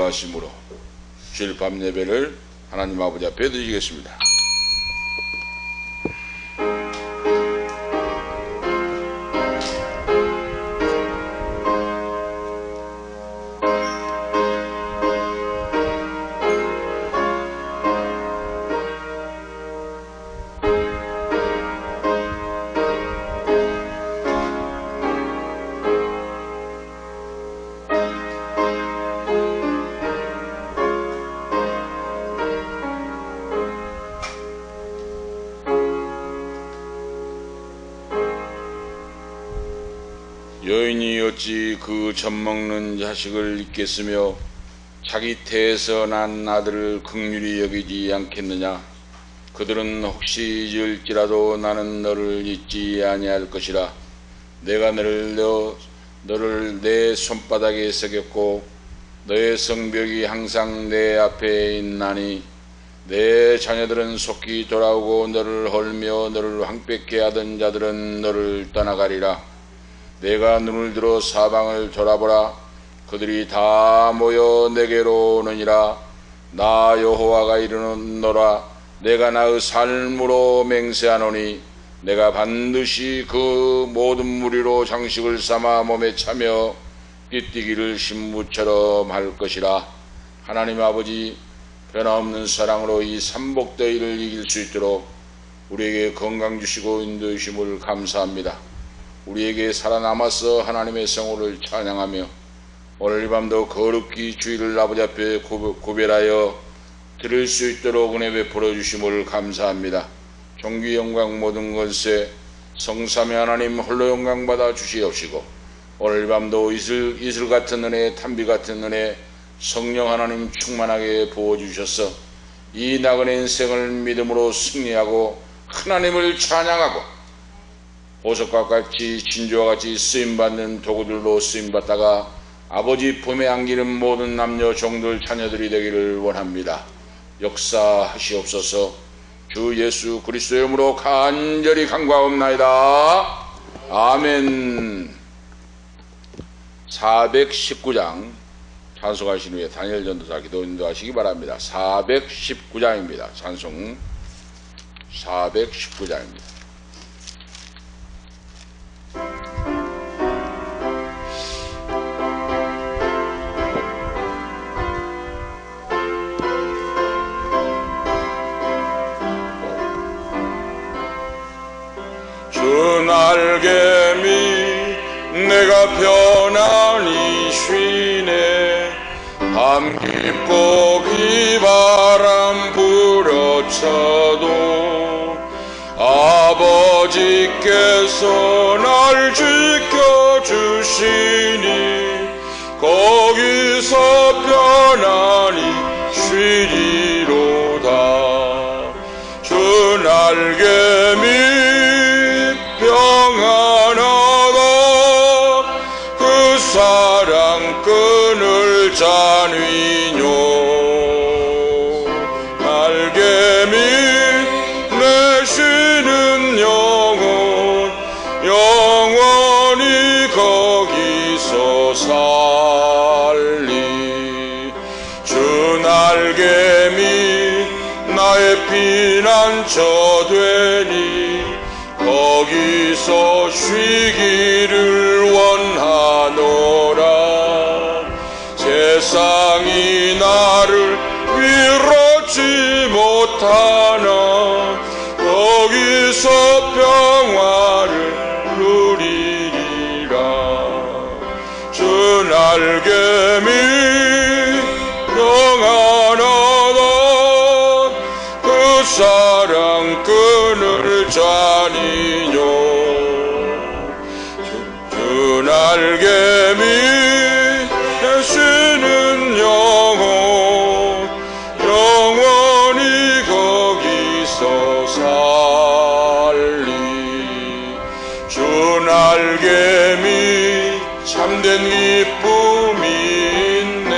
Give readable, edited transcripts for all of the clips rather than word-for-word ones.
필요하시므로 주일 밤 예배를 하나님 아버지 앞에 드리겠습니다. 여인이 어찌 그 젖먹는 자식을 잊겠으며 자기 태에서 난 아들을 긍휼히 여기지 않겠느냐. 그들은 혹시 잊을지라도 나는 너를 잊지 아니할 것이라. 내가 너를 내 손바닥에 새겼고 너의 성벽이 항상 내 앞에 있나니 내 자녀들은 속히 돌아오고 너를 헐며 너를 황폐케 하던 자들은 너를 떠나가리라. 내가 눈을 들어 사방을 돌아보라. 그들이 다 모여 내게로 오느니라. 나 여호와가 이르노라. 내가 나의 삶으로 맹세하노니 내가 반드시 그 모든 무리로 장식을 삼아 몸에 차며 띠뛰기를 신부처럼 할 것이라. 하나님 아버지, 변함없는 사랑으로 이 삼복더위를 이길 수 있도록 우리에게 건강 주시고 인도해 주심을 감사합니다. 우리에게 살아남아서 하나님의 성호를 찬양하며 오늘 이 밤도 거룩히 주일을 아버지 앞에 구별하여 드릴 수 있도록 은혜 베풀어 주심을 감사합니다. 존귀 영광 모든 것에 성삼위 하나님 홀로 영광 받아 주시옵시고 오늘 이 밤도 이슬 같은 은혜, 탄비 같은 은혜 성령 하나님 충만하게 부어주셔서 이 나그네 인생을 믿음으로 승리하고 하나님을 찬양하고 보석과 같이 진주와 같이 쓰임받는 도구들로 쓰임받다가 아버지 품에 안기는 모든 남녀 종들 자녀들이 되기를 원합니다. 역사하시옵소서. 주 예수 그리스도의 이름으로 간절히 간구하옵나이다. 아멘. 419장 찬송하신 후에 다니엘 전도사 기도 인도하시기 바랍니다. 419장입니다. 찬송 419장입니다. 주 날개미 내가 편안히 쉬네. 밤 깊고 비바람 불어쳐도 아버지께서 날 지켜주시니 거기서 편안히 쉬리로다. 주 날개미 평안하다. 그 사랑 끈을 짜뉘뇨. 날개미 내쉬는 영혼 영원히 거기서 살리. 주 날개미 나의 피난처 되니 거기서 쉬기를 원하노라. 세상이 나를 위로치 못하나 거기서 평화를 누리리라. 주 날개미 평안하다. 그 사랑 끈을 짜니뇨. 주 날개미 내쉬는 영혼 영원히 거기서 살리. 주 날개미 참된 기쁨이 있네.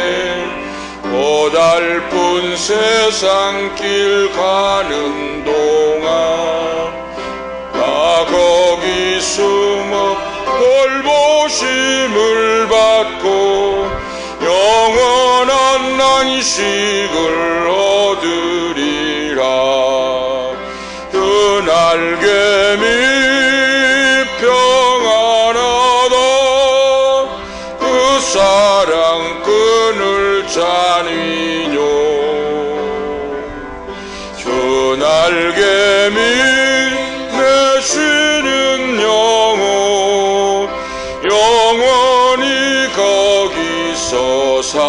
고달픈 세상 길 가는 동안 나 거기 숨어 돌보심을 받고 영원한 안식을 얻으리라. 그 날개미 평안하다. 그 사랑 끈을 짜니뇨. 그 날개미 내쉬는 영혼 영원히 거기서 살리.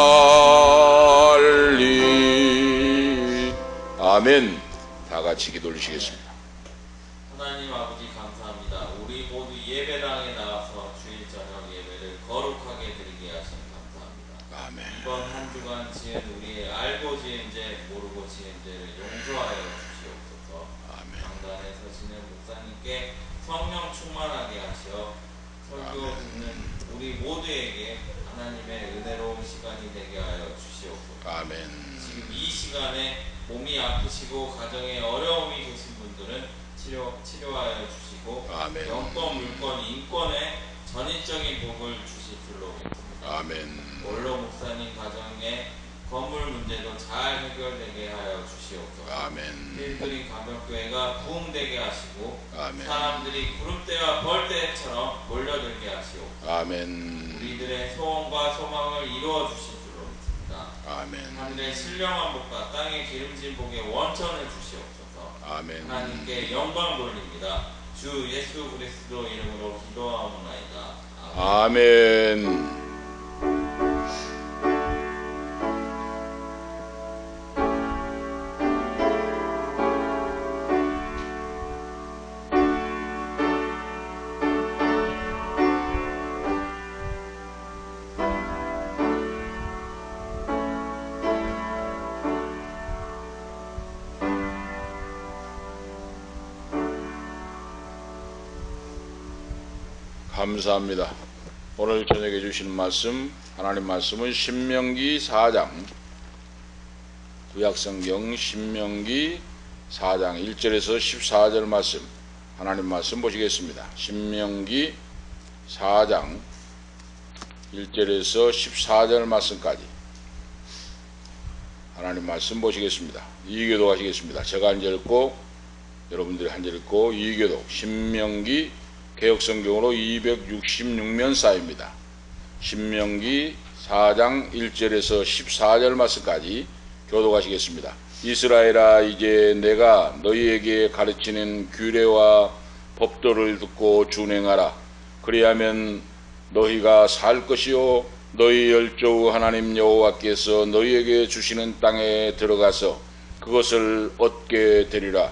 아멘. 다 같이 기도 올리시겠습니다. 하나님 아버지 감사합니다. 우리 모두 예배당에 나와서 주일 저녁 예배를 거룩하게 드리게 하시니 감사합니다. 아멘. 이번 한 주간 지은 우리의 알고 지은 죄 모르고 지은 죄를 용서하여 주시옵소서. 아멘. 강단에 서시는 목사님께 성령 충만하게 하시어 설교 듣는 우리 모두에게 하나님의 은혜로운 시간이 되게 하여 주시옵소서. 아멘. 지금 이 시간에 몸이 아프시고 가정에 어려움이 계신 분들은 치료하여 주시고 아멘. 영권, 물권, 인권에 전인적인 복을 주실 줄로 믿습니다. 아멘. 원로 목사님 가정의 건물 문제도 잘 해결되게 하여 주시옵소서. 아멘. 필그림 가벽교회가 부흥되게 하시고 아멘. 사람들이 구름대와 벌떼처럼 몰려들게 하시옵소서. 아멘. 우리들의 소원과 소망을 이루어 주실 줄로 믿습니다. 아멘. 하늘의 신령한 복과 땅의 기름진 복의 원천을 주시옵소서. 아멘. 하나님께 영광 돌립니다. 주 예수 그리스도 이름으로 기도하옵나이다. 아멘. 감사합니다. 오늘 저녁에 주신 말씀, 하나님 말씀은 신명기 4장, 구약성경 신명기 4장 1절에서 14절 말씀, 하나님 말씀 보시겠습니다. 신명기 4장 1절에서 14절 말씀까지 하나님 말씀 보시겠습니다. 이기도 하시겠습니다. 제가 한 절 읽고 여러분들이 한 절 읽고 이기도. 신명기 개역성경으로 266면 쌓입니다. 신명기 4장 1절에서 14절 말씀까지 교독하시겠습니다. 이스라엘아, 이제 내가 너희에게 가르치는 규례와 법도를 듣고 준행하라. 그리하면 너희가 살 것이요 너희 열조의 하나님 여호와께서 너희에게 주시는 땅에 들어가서 그것을 얻게 되리라.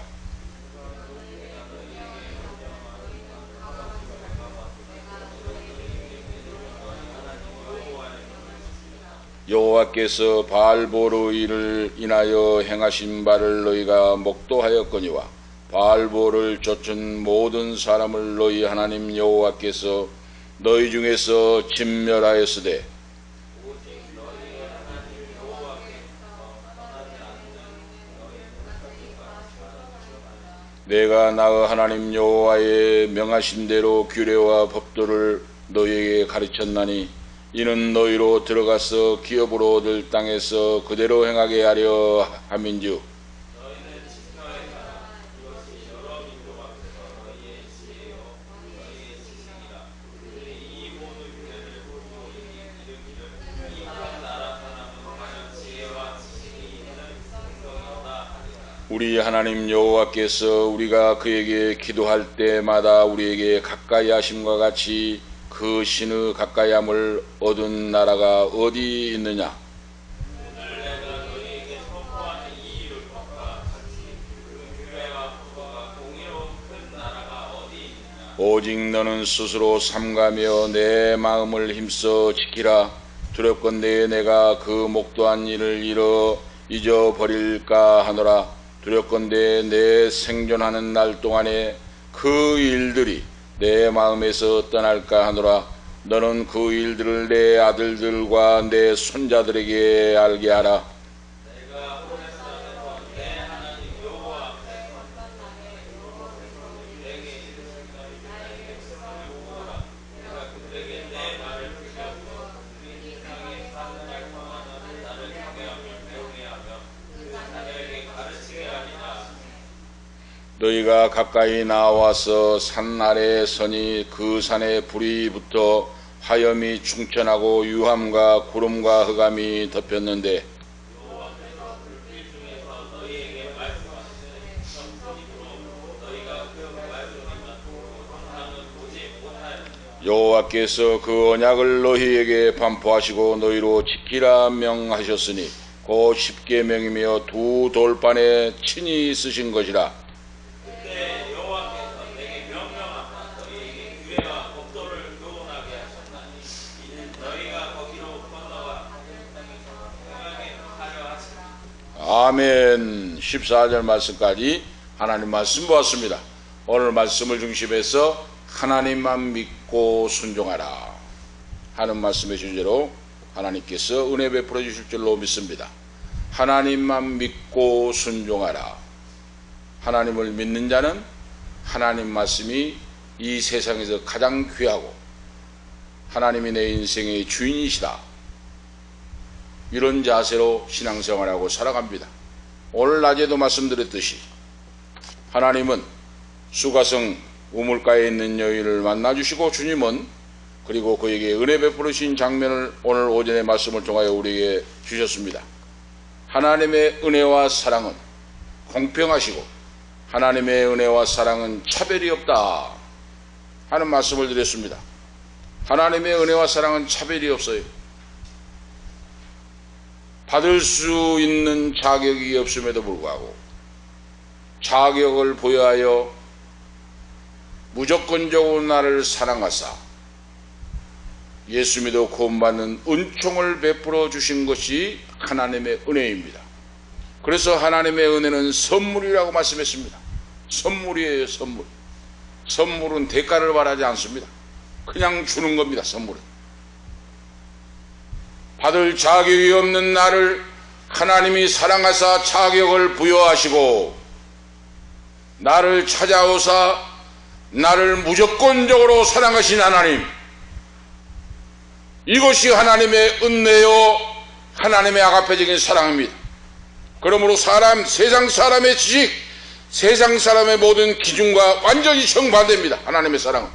여호와께서 바알보르를 인하여 행하신 바를 너희가 목도하였거니와 바알보를 좇은 모든 사람을 너희 하나님 여호와께서 너희 중에서 진멸하였으되 내가 나의 하나님 여호와의 명하신 대로 규례와 법도를 너희에게 가르쳤나니 이는 너희로 들어가서 기업으로 얻을 땅에서 그대로 행하게 하려 함인즉 우리 하나님 여호와께서 우리가 그에게 기도할 때마다 우리에게 가까이 하심과 같이 그 신의 가까이함을 얻은 나라가 어디 있느냐? 오늘 내가 너희에게 선포하는 이 율법과 같이 그 규례와 법도가 공의로운 큰 나라가 어디 있느냐? 오직 너는 스스로 삼가며 내 마음을 힘써 지키라. 두렵건대 내가 그 목도한 일을 잊어버릴까 하노라. 두렵건대 내 생존하는 날 동안에 그 일들이 내 마음에서 떠날까 하노라. 너는 그 일들을 내 아들들과 내 손자들에게 알게 하라. 내가 호렙산에서 내 하나님 여호와 앞에서 내게 이르시기를 내 백성을 모으라. 내가 그들에게 내 말을 들려주어 그들이 이 땅에 사는 날 동안 나를 경외하며 너희가 가까이 나와서 산 아래에 서니 그 산에 불이 붙어 화염이 충천하고 유함과 구름과 흑암이 덮였는데 여호와께서 그 언약을 너희에게 반포하시고 너희로 지키라 명하셨으니 곧 십계명이며 두 돌판에 친히 쓰신 것이라. 그때 여호와께서 내게 명령하사 너희에게 규례와 법도를 교훈하게 하셨나니 이는 너희가 거기로 건너가 가나안 땅에서 평안하게 하려 하시니. 아멘. 14절 말씀까지 하나님 말씀 보았습니다. 오늘 말씀을 중심해서 하나님만 믿고 순종하라 하는 말씀의 주제로 하나님께서 은혜 베풀어 주실 줄로 믿습니다. 하나님만 믿고 순종하라. 하나님을 믿는 자는 하나님 말씀이 이 세상에서 가장 귀하고 하나님이 내 인생의 주인이시다, 이런 자세로 신앙생활하고 살아갑니다. 오늘 낮에도 말씀드렸듯이 하나님은 수가성 우물가에 있는 여인을 만나주시고 주님은 그리고 그에게 은혜 베푸르신 장면을 오늘 오전의 말씀을 통하여 우리에게 주셨습니다. 하나님의 은혜와 사랑은 공평하시고 하나님의 은혜와 사랑은 차별이 없다 하는 말씀을 드렸습니다. 하나님의 은혜와 사랑은 차별이 없어요. 받을 수 있는 자격이 없음에도 불구하고 자격을 부여하여 무조건적으로 나를 사랑하사 예수 믿어 구원받는 은총을 베풀어 주신 것이 하나님의 은혜입니다. 그래서 하나님의 은혜는 선물이라고 말씀했습니다. 선물이에요. 선물. 선물은 대가를 바라지 않습니다. 그냥 주는 겁니다. 선물은. 받을 자격이 없는 나를 하나님이 사랑하사 자격을 부여하시고 나를 찾아오사 나를 무조건적으로 사랑하신 하나님, 이것이 하나님의 은혜요 하나님의 아가페적인 사랑입니다. 그러므로 세상 사람의 지식, 세상 사람의 모든 기준과 완전히 정반대입니다. 하나님의 사랑은.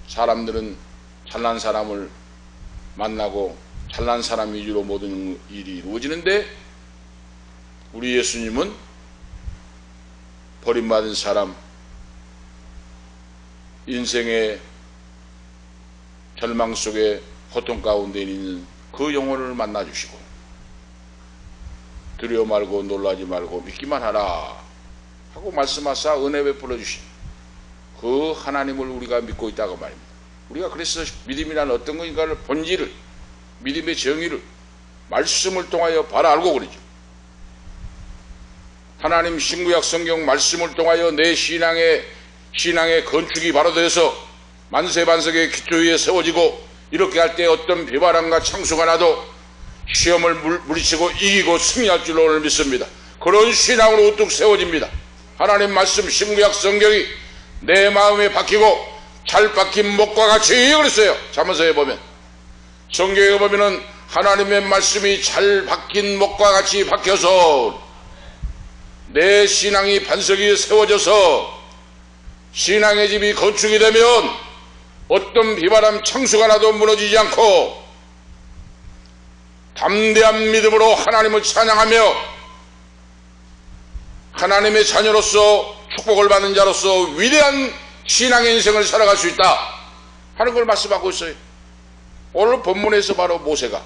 사람들은 잘난 사람을 만나고 잘난 사람 위주로 모든 일이 이루어지는데 우리 예수님은 버림받은 사람, 인생의 절망 속에 고통 가운데 있는 그 영혼을 만나주시고 두려워 말고 놀라지 말고 믿기만 하라 하고 말씀하사 은혜 베풀어 주신 그 하나님을 우리가 믿고 있다고 말입니다. 우리가 그래서 믿음이란 어떤 것인가를 본질을, 믿음의 정의를 말씀을 통하여 바로 알고 그러죠. 하나님 신구약 성경 말씀을 통하여 내 신앙의 건축이 바로 되어서 만세반석의 기초 위에 세워지고 이렇게 할 때 어떤 비바람과 창수가 나도 시험을 물리치고 이기고 승리할 줄로 오늘 믿습니다. 그런 신앙으로 우뚝 세워집니다. 하나님 말씀 신구약 성경이 내 마음에 박히고 잘 박힌 목과 같이 그랬어요. 잠언서에 보면, 성경에 보면은 하나님의 말씀이 잘 박힌 목과 같이 박혀서 내 신앙이 반석이 세워져서 신앙의 집이 건축이 되면 어떤 비바람 창수가 나도 무너지지 않고 담대한 믿음으로 하나님을 찬양하며 하나님의 자녀로서 축복을 받는 자로서 위대한 신앙의 인생을 살아갈 수 있다 하는 걸 말씀하고 있어요. 오늘 본문에서 바로 모세가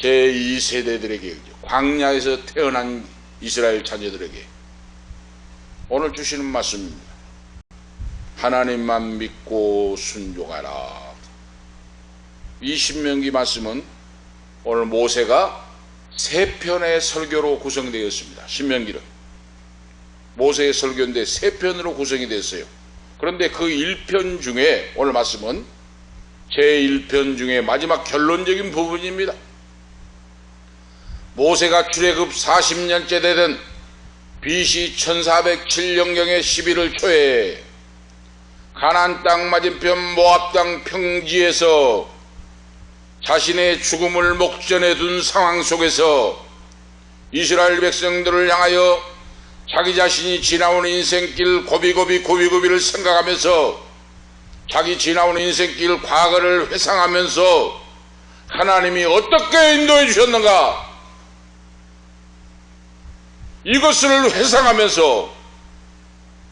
제2세대들에게 광야에서 태어난 이스라엘 자녀들에게 오늘 주시는 말씀입니다. 하나님만 믿고 순종하라. 이 신명기 말씀은 오늘 모세가 세 편의 설교로 구성되어 있습니다. 신명기는 모세의 설교인데 세 편으로 구성이 됐어요. 그런데 그 1편 중에 오늘 말씀은 제1편 중에 마지막 결론적인 부분입니다. 모세가 출애굽 40년째 되던 BC 1407년경의 11월 초에 가나안 땅 맞은편 모압 땅 평지에서 자신의 죽음을 목전에 둔 상황 속에서 이스라엘 백성들을 향하여 자기 자신이 지나온 인생길 고비고비를 생각하면서 자기 지나온 인생길 과거를 회상하면서 하나님이 어떻게 인도해 주셨는가, 이것을 회상하면서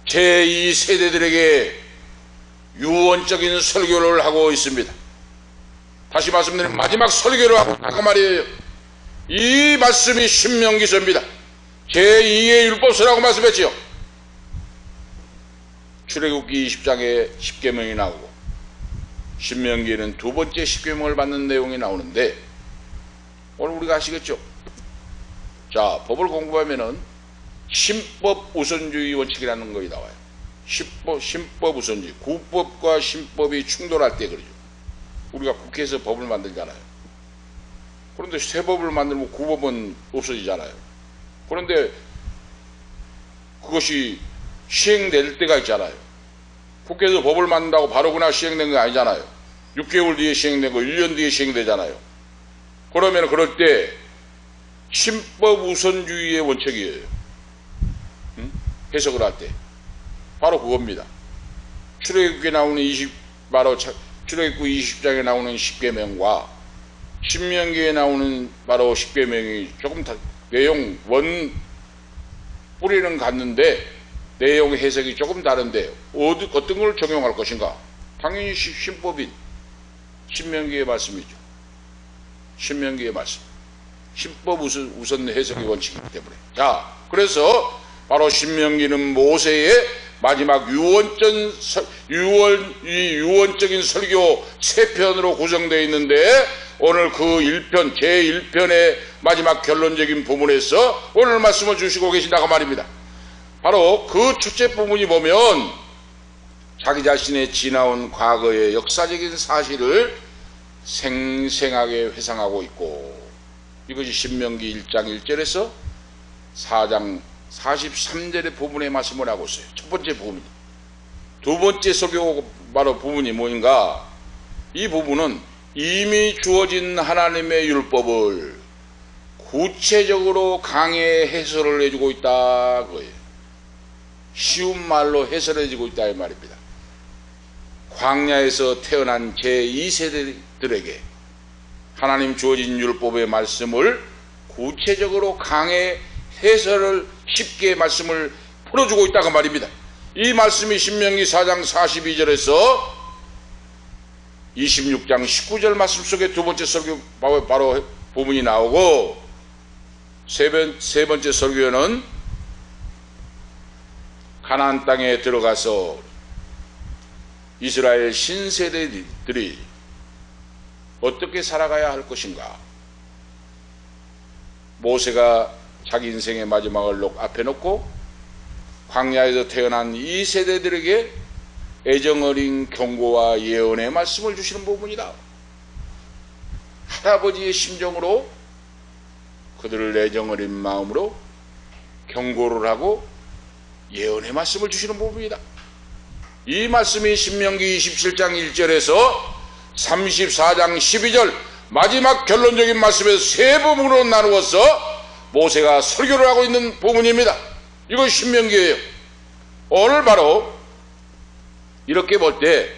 제2세대들에게 유언적인 설교를 하고 있습니다. 다시 말씀드리면 마지막 설교를 하고 있다고 말이에요. 이 말씀이 신명기서입니다. 제2의 율법서라고 말씀했지요. 출애굽기 20장에 10계명이 나오고 신명기에는 두 번째 10계명을 받는 내용이 나오는데, 오늘 우리가 아시겠죠? 자, 법을 공부하면은 신법 우선주의 원칙이라는 것이 나와요. 신법 우선주의, 구법과 신법이 충돌할 때 그러죠. 우리가 국회에서 법을 만들잖아요. 그런데 새 법을 만들면 구법은 없어지잖아요. 그런데 그것이 시행될 때가 있잖아요. 국회에서 법을 만든다고 바로 그날 시행된 거 아니잖아요. 6개월 뒤에 시행된 거 1년 뒤에 시행되잖아요. 그러면 그럴 때 신법 우선주의의 원칙이에요. 해석을 할 때 바로 그겁니다. 출애굽기에 나오는 바로 출애굽기 20장에 나오는 10계명과 신명기에 나오는 바로 10계명이 조금 내용 뿌리는 같는데 내용 해석이 조금 다른데 어떤 걸 적용할 것인가? 당연히 신법인 신명기의 말씀이죠. 신명기의 말씀, 신법 우선 해석의 원칙이기 때문에. 자, 그래서 바로 신명기는 모세의 마지막 유언적인 설교 3편으로 구성되어 있는데, 오늘 그 1편, 제1편의 마지막 결론적인 부분에서 오늘 말씀을 주시고 계신다고 말입니다. 바로 그 첫째 부분이 보면 자기 자신의 지나온 과거의 역사적인 사실을 생생하게 회상하고 있고, 이것이 신명기 1장 1절에서 4장 43절의 부분의 말씀을 하고 있어요. 첫 번째 부분입니다. 두 번째 설교 바로 부분이 뭐인가? 이 부분은 이미 주어진 하나님의 율법을 구체적으로 강해 해설을 해주고 있다 그거예요. 쉬운 말로 해설해주고 있다 이 말입니다. 광야에서 태어난 제2세대들에게 하나님 주어진 율법의 말씀을 구체적으로 강해 해설을 쉽게 말씀을 풀어주고 있다고 말입니다. 이 말씀이 신명기 4장 42절에서 26장 19절 말씀 속에 두 번째 설교 바로 부분이 나오고, 세 번째 설교는 가나안 땅에 들어가서 이스라엘 신세대들이 어떻게 살아가야 할 것인가, 모세가 자기 인생의 마지막을 앞에 놓고 광야에서 태어난 이 세대들에게 애정어린 경고와 예언의 말씀을 주시는 부분이다. 할아버지의 심정으로 그들을 애정어린 마음으로 경고를 하고 예언의 말씀을 주시는 부분이다. 이 말씀이 신명기 27장 1절에서 34장 12절 마지막 결론적인 말씀에서 세 부분으로 나누어서 모세가 설교를 하고 있는 부분입니다. 이것이 신명기예요. 오늘 바로 이렇게 볼 때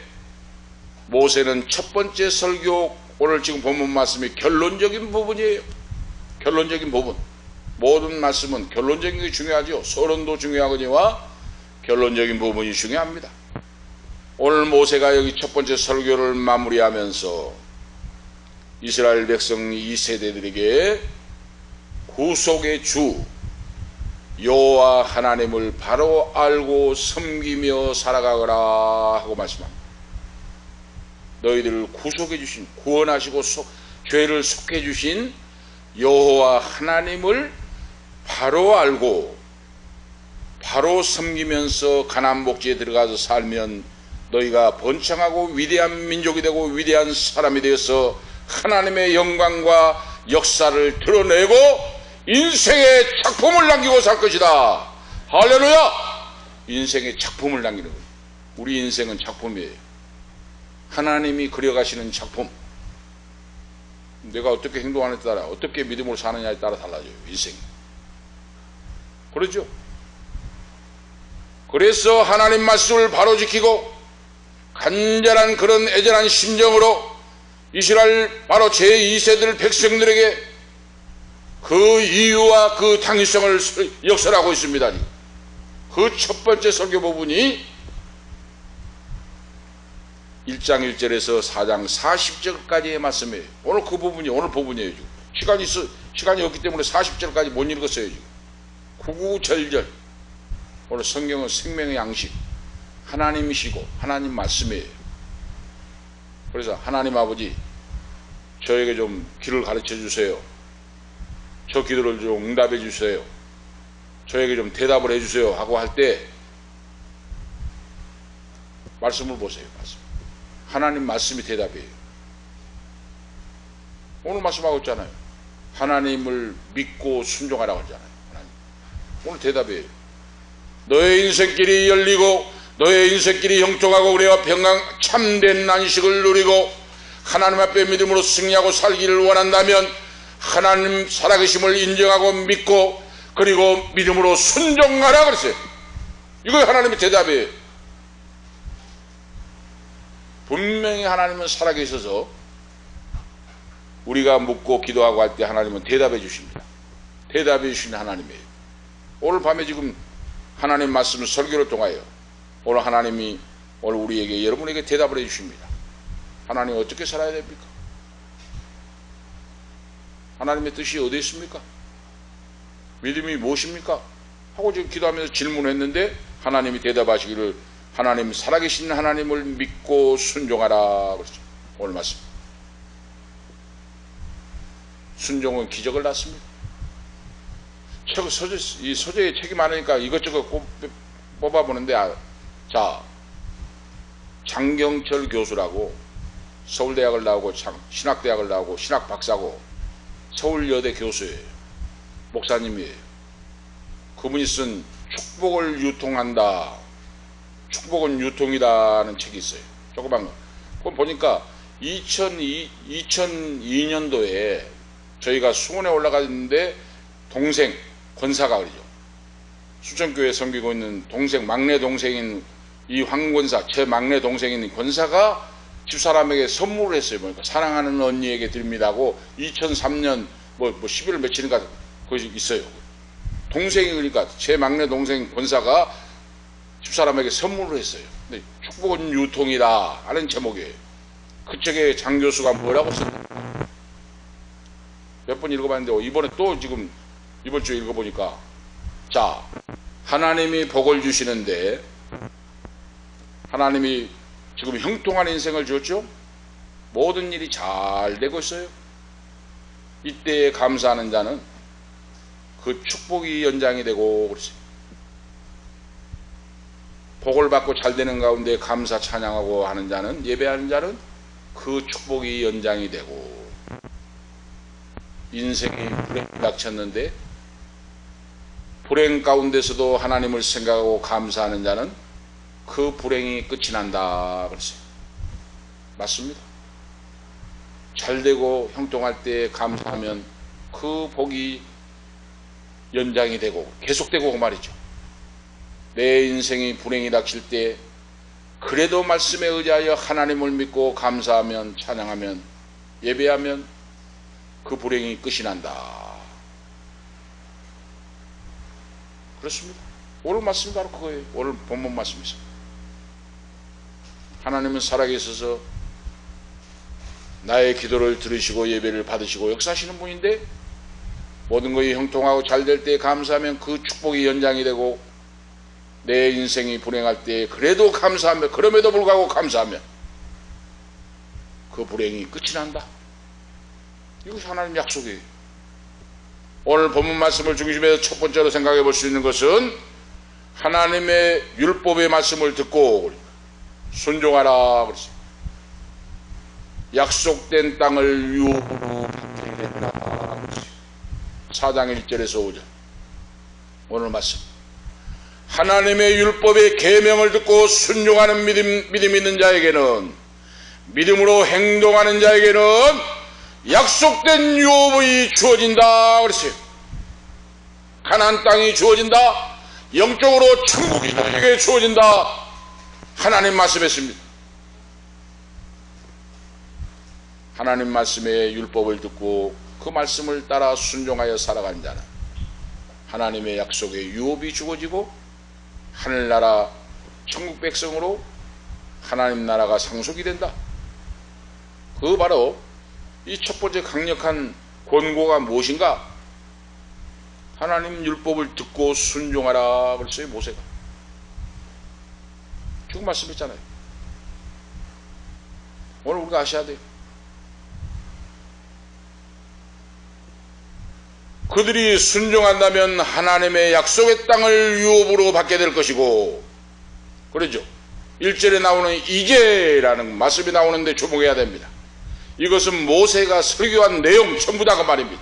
모세는 첫 번째 설교, 오늘 지금 본문 말씀이 결론적인 부분이에요. 결론적인 부분. 모든 말씀은 결론적인 게 중요하죠. 서론도 중요하거니와 결론적인 부분이 중요합니다. 오늘 모세가 여기 첫 번째 설교를 마무리하면서 이스라엘 백성 2세대들에게 구속의 주 여호와 하나님을 바로 알고 섬기며 살아가거라 하고 말씀합니다. 너희들을 구속해 주신, 구원하시고 죄를 속해 주신 여호와 하나님을 바로 알고 바로 섬기면서 가나안 복지에 들어가서 살면 너희가 번창하고 위대한 민족이 되고 위대한 사람이 되어서 하나님의 영광과 역사를 드러내고 인생의 작품을 남기고 살 것이다. 할렐루야! 인생의 작품을 남기는 거예요. 우리 인생은 작품이에요. 하나님이 그려가시는 작품. 내가 어떻게 행동하느냐에 따라, 어떻게 믿음으로 사느냐에 따라 달라져요, 인생이. 그러죠? 그래서 하나님 말씀을 바로 지키고 간절한 그런 애절한 심정으로 이스라엘 바로 제2세들 백성들에게 그 이유와 그 당위성을 역설하고 있습니다. 그 첫 번째 설교 부분이 1장 1절에서 4장 40절까지의 말씀이에요. 오늘 그 부분이 오늘 부분이에요. 지금 시간이 없기 때문에 40절까지 못 읽었어요. 지금 구구절절. 오늘 성경은 생명의 양식, 하나님이시고 하나님 말씀이에요. 그래서 하나님 아버지, 저에게 좀 길을 가르쳐 주세요. 저 기도를 좀 응답해 주세요. 저에게 좀 대답을 해 주세요 하고 할 때 말씀을 보세요. 말씀. 하나님 말씀이 대답이에요. 오늘 말씀하고 있잖아요. 하나님을 믿고 순종하라고 하잖아요. 하나님. 오늘 대답이에요. 너의 인생길이 열리고 너의 인생길이 형통하고 은혜와 평강 참된 안식을 누리고 하나님 앞에 믿음으로 승리하고 살기를 원한다면 하나님 살아계심을 인정하고 믿고 그리고 믿음으로 순종하라 그랬어요. 이거 하나님의 대답이에요. 분명히 하나님은 살아계셔서 우리가 묻고 기도하고 할 때 하나님은 대답해 주십니다. 대답해 주시는 하나님이에요. 오늘 밤에 지금 하나님 말씀 설교를 통하여 오늘 하나님이 오늘 우리에게 여러분에게 대답을 해 주십니다. 하나님 어떻게 살아야 됩니까? 하나님의 뜻이 어디 있습니까? 믿음이 무엇입니까? 하고 지금 기도하면서 질문했는데 하나님이 대답하시기를 하나님 살아계신 하나님을 믿고 순종하라 그랬죠. 오늘 말씀. 순종은 기적을 낳습니다. 이 소재에 책이 많으니까 이것저것 뽑아보는데 자, 장경철 교수라고 서울대학을 나오고 신학대학을 나오고 신학 박사고 서울여대 교수예요. 목사님이에요. 그분이 쓴 축복을 유통한다. 축복은 유통이다는 책이 있어요. 조그만 거. 그건 보니까 2002년도에 저희가 수원에 올라가 있는데 동생 권사가 그러죠. 수천교회 섬기고 있는 동생, 막내 동생인 이 황권사, 제 막내 동생인 권사가 집사람에게 선물을 했어요. 보니까 사랑하는 언니에게 드립니다고 2003년 11월 며칠인가 그것이 있어요. 동생이 그러니까 제 막내 동생 권사가 집사람에게 선물을 했어요. 근데 축복은 유통이다 하는 제목이에요. 그 책에 장 교수가 뭐라고 썼나 몇 번 읽어봤는데 이번에 또 지금 이번 주에 읽어보니까 자, 하나님이 복을 주시는데 하나님이 지금 형통한 인생을 주었죠. 모든 일이 잘 되고 있어요. 이때에 감사하는 자는 그 축복이 연장이 되고 그렇지. 복을 받고 잘 되는 가운데 감사 찬양하고 하는 자는, 예배하는 자는 그 축복이 연장이 되고, 인생이 불행이 닥쳤는데 불행 가운데서도 하나님을 생각하고 감사하는 자는 그 불행이 끝이 난다 그랬어요. 맞습니다. 잘 되고 형통할 때 감사하면 그 복이 연장이 되고 계속되고 그 말이죠. 내 인생이 불행이 닥칠 때 그래도 말씀에 의지하여 하나님을 믿고 감사하면, 찬양하면, 예배하면 그 불행이 끝이 난다. 그렇습니다. 오늘 말씀이 바로 그거예요. 오늘 본문 말씀이죠. 하나님은 살아계셔서 나의 기도를 들으시고 예배를 받으시고 역사하시는 분인데, 모든 것이 형통하고 잘 될 때 감사하면 그 축복이 연장이 되고, 내 인생이 불행할 때 그래도 감사하며, 그럼에도 불구하고 감사하면 그 불행이 끝이 난다. 이것이 하나님 약속이에요. 오늘 본문 말씀을 중심에서 첫 번째로 생각해 볼 수 있는 것은 하나님의 율법의 말씀을 듣고 순종하라 그랬어요. 약속된 땅을 유업으로 받게 된다 그랬어요. 4장 1절에서 5절. 오늘 말씀. 하나님의 율법의 계명을 듣고 순종하는 믿음 있는 자에게는, 믿음으로 행동하는 자에게는 약속된 유업이 주어진다 그랬어요. 가나안 땅이 주어진다. 영적으로 천국이 너에게 주어진다. 하나님 말씀했습니다. 하나님 말씀의 율법을 듣고 그 말씀을 따라 순종하여 살아가는 자는 하나님의 약속의 유업이 주어지고 하늘나라 천국 백성으로 하나님 나라가 상속이 된다. 그 바로 이 첫 번째 강력한 권고가 무엇인가? 하나님 율법을 듣고 순종하라 그랬어요. 모세가 지금 말씀했잖아요. 오늘 우리가 아셔야 돼요. 그들이 순종한다면 하나님의 약속의 땅을 유업으로 받게 될 것이고, 그러죠. 1절에 나오는 이제라는 말씀이 나오는데 주목해야 됩니다. 이것은 모세가 설교한 내용 전부 다 그 말입니다.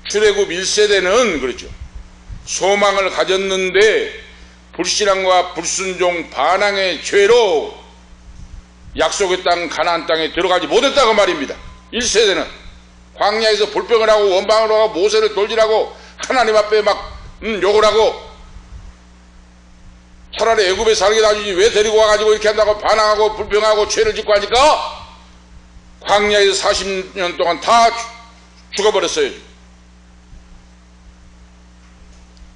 출애굽 1세대는 그렇죠. 소망을 가졌는데 불신앙과 불순종 반항의 죄로 약속의 땅 가나안 땅에 들어가지 못했다고 말입니다. 1세대는 광야에서 불평을 하고 원망을 하고 모세를 돌리라고 하나님 앞에 막 욕을 하고, 차라리 애굽에 살게 놔주지 왜 데리고 와가지고 이렇게 한다고 반항하고 불평하고 죄를 짓고 하니까 광야에서 40년 동안 다 죽어버렸어요.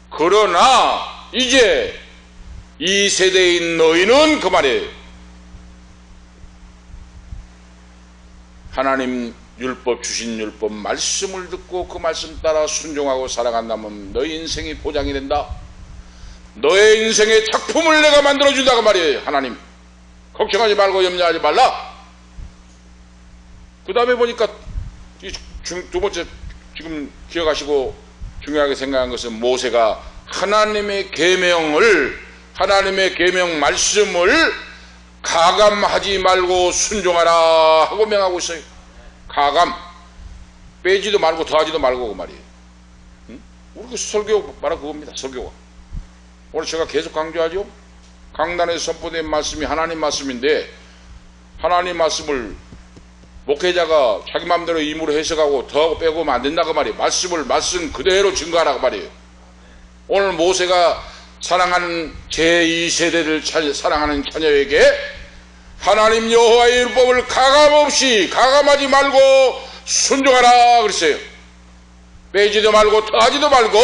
그러나 이제 이 세대인 너희는 그 말이에요. 하나님 율법 주신 율법 말씀을 듣고 그 말씀 따라 순종하고 살아간다면 너희 인생이 보장이 된다. 너의 인생의 작품을 내가 만들어준다고 말이에요. 하나님 걱정하지 말고 염려하지 말라. 그 다음에 보니까 두 번째 지금 기억하시고 중요하게 생각한 것은 모세가 하나님의 계명 말씀을 가감하지 말고 순종하라 하고 명하고 있어요. 가감, 빼지도 말고 더하지도 말고 그 말이에요. 응? 우리 그 설교 말은 그겁니다. 설교가 오늘 제가 계속 강조하죠. 강단에서 선포된 말씀이 하나님 말씀인데, 하나님 말씀을 목회자가 자기 마음대로 임으로 해석하고 더하고 빼고 하면 안 된다고 말이에요. 말씀 그대로 증거하라고 말이에요. 오늘 모세가 사랑하는 제2세대를 사랑하는 자녀에게 하나님 여호와의 율법을 가감하지 말고 순종하라 그랬어요. 빼지도 말고 더하지도 말고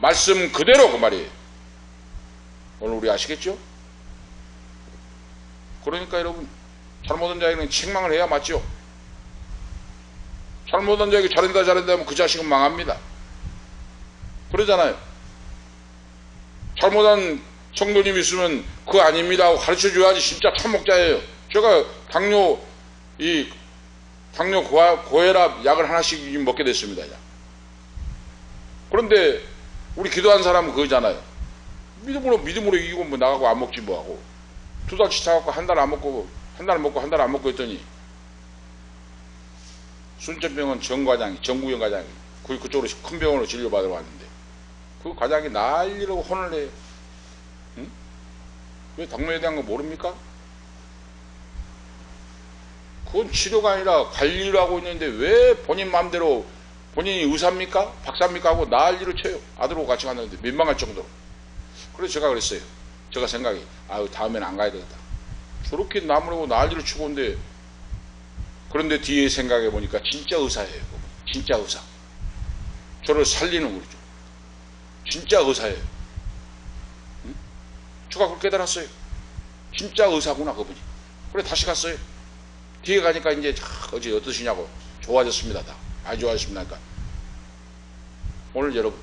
말씀 그대로 그 말이에요. 오늘 우리 아시겠죠? 그러니까 여러분, 잘못한 자에게는 책망을 해야 맞죠. 잘못한 자에게 잘한다 하면 그 자식은 망합니다. 그러잖아요. 잘못한 성도님 있으면 그거 아닙니다 하고 가르쳐 줘야지 진짜 참목자예요. 제가 당뇨 고혈압 약을 하나씩 먹게 됐습니다. 그런데 우리 기도한 사람은 그거잖아요. 믿음으로 이기고 뭐 나가고 안 먹지 뭐하고, 2달치 차갖고 한 달 먹고 한 달 안 먹고 했더니 순천병원 정구영 과장이 그쪽으로 큰 병원으로 진료받으러 왔는데 그 과장이 난리로 혼을 내요. 응? 왜 당뇨에 대한 거 모릅니까? 그건 치료가 아니라 관리를 하고 있는데 왜 본인 마음대로 본인이 의사입니까? 박사입니까? 하고 난리를 쳐요. 아들하고 같이 갔는데 민망할 정도로. 그래서 제가 그랬어요. 제가 생각이 다음에는 안 가야 되겠다. 저렇게 나무라고 난리를 치고 온데, 그런데 뒤에 생각해 보니까 진짜 의사예요. 진짜 의사. 저를 살리는 거죠. 진짜 의사예요. 응? 제가 그걸 깨달았어요. 진짜 의사구나 그분이. 그래 다시 갔어요. 뒤에 가니까 이제 어제 어떠시냐고. 좋아졌습니다. 다 많이 좋아졌습니다. 그러니까 오늘 여러분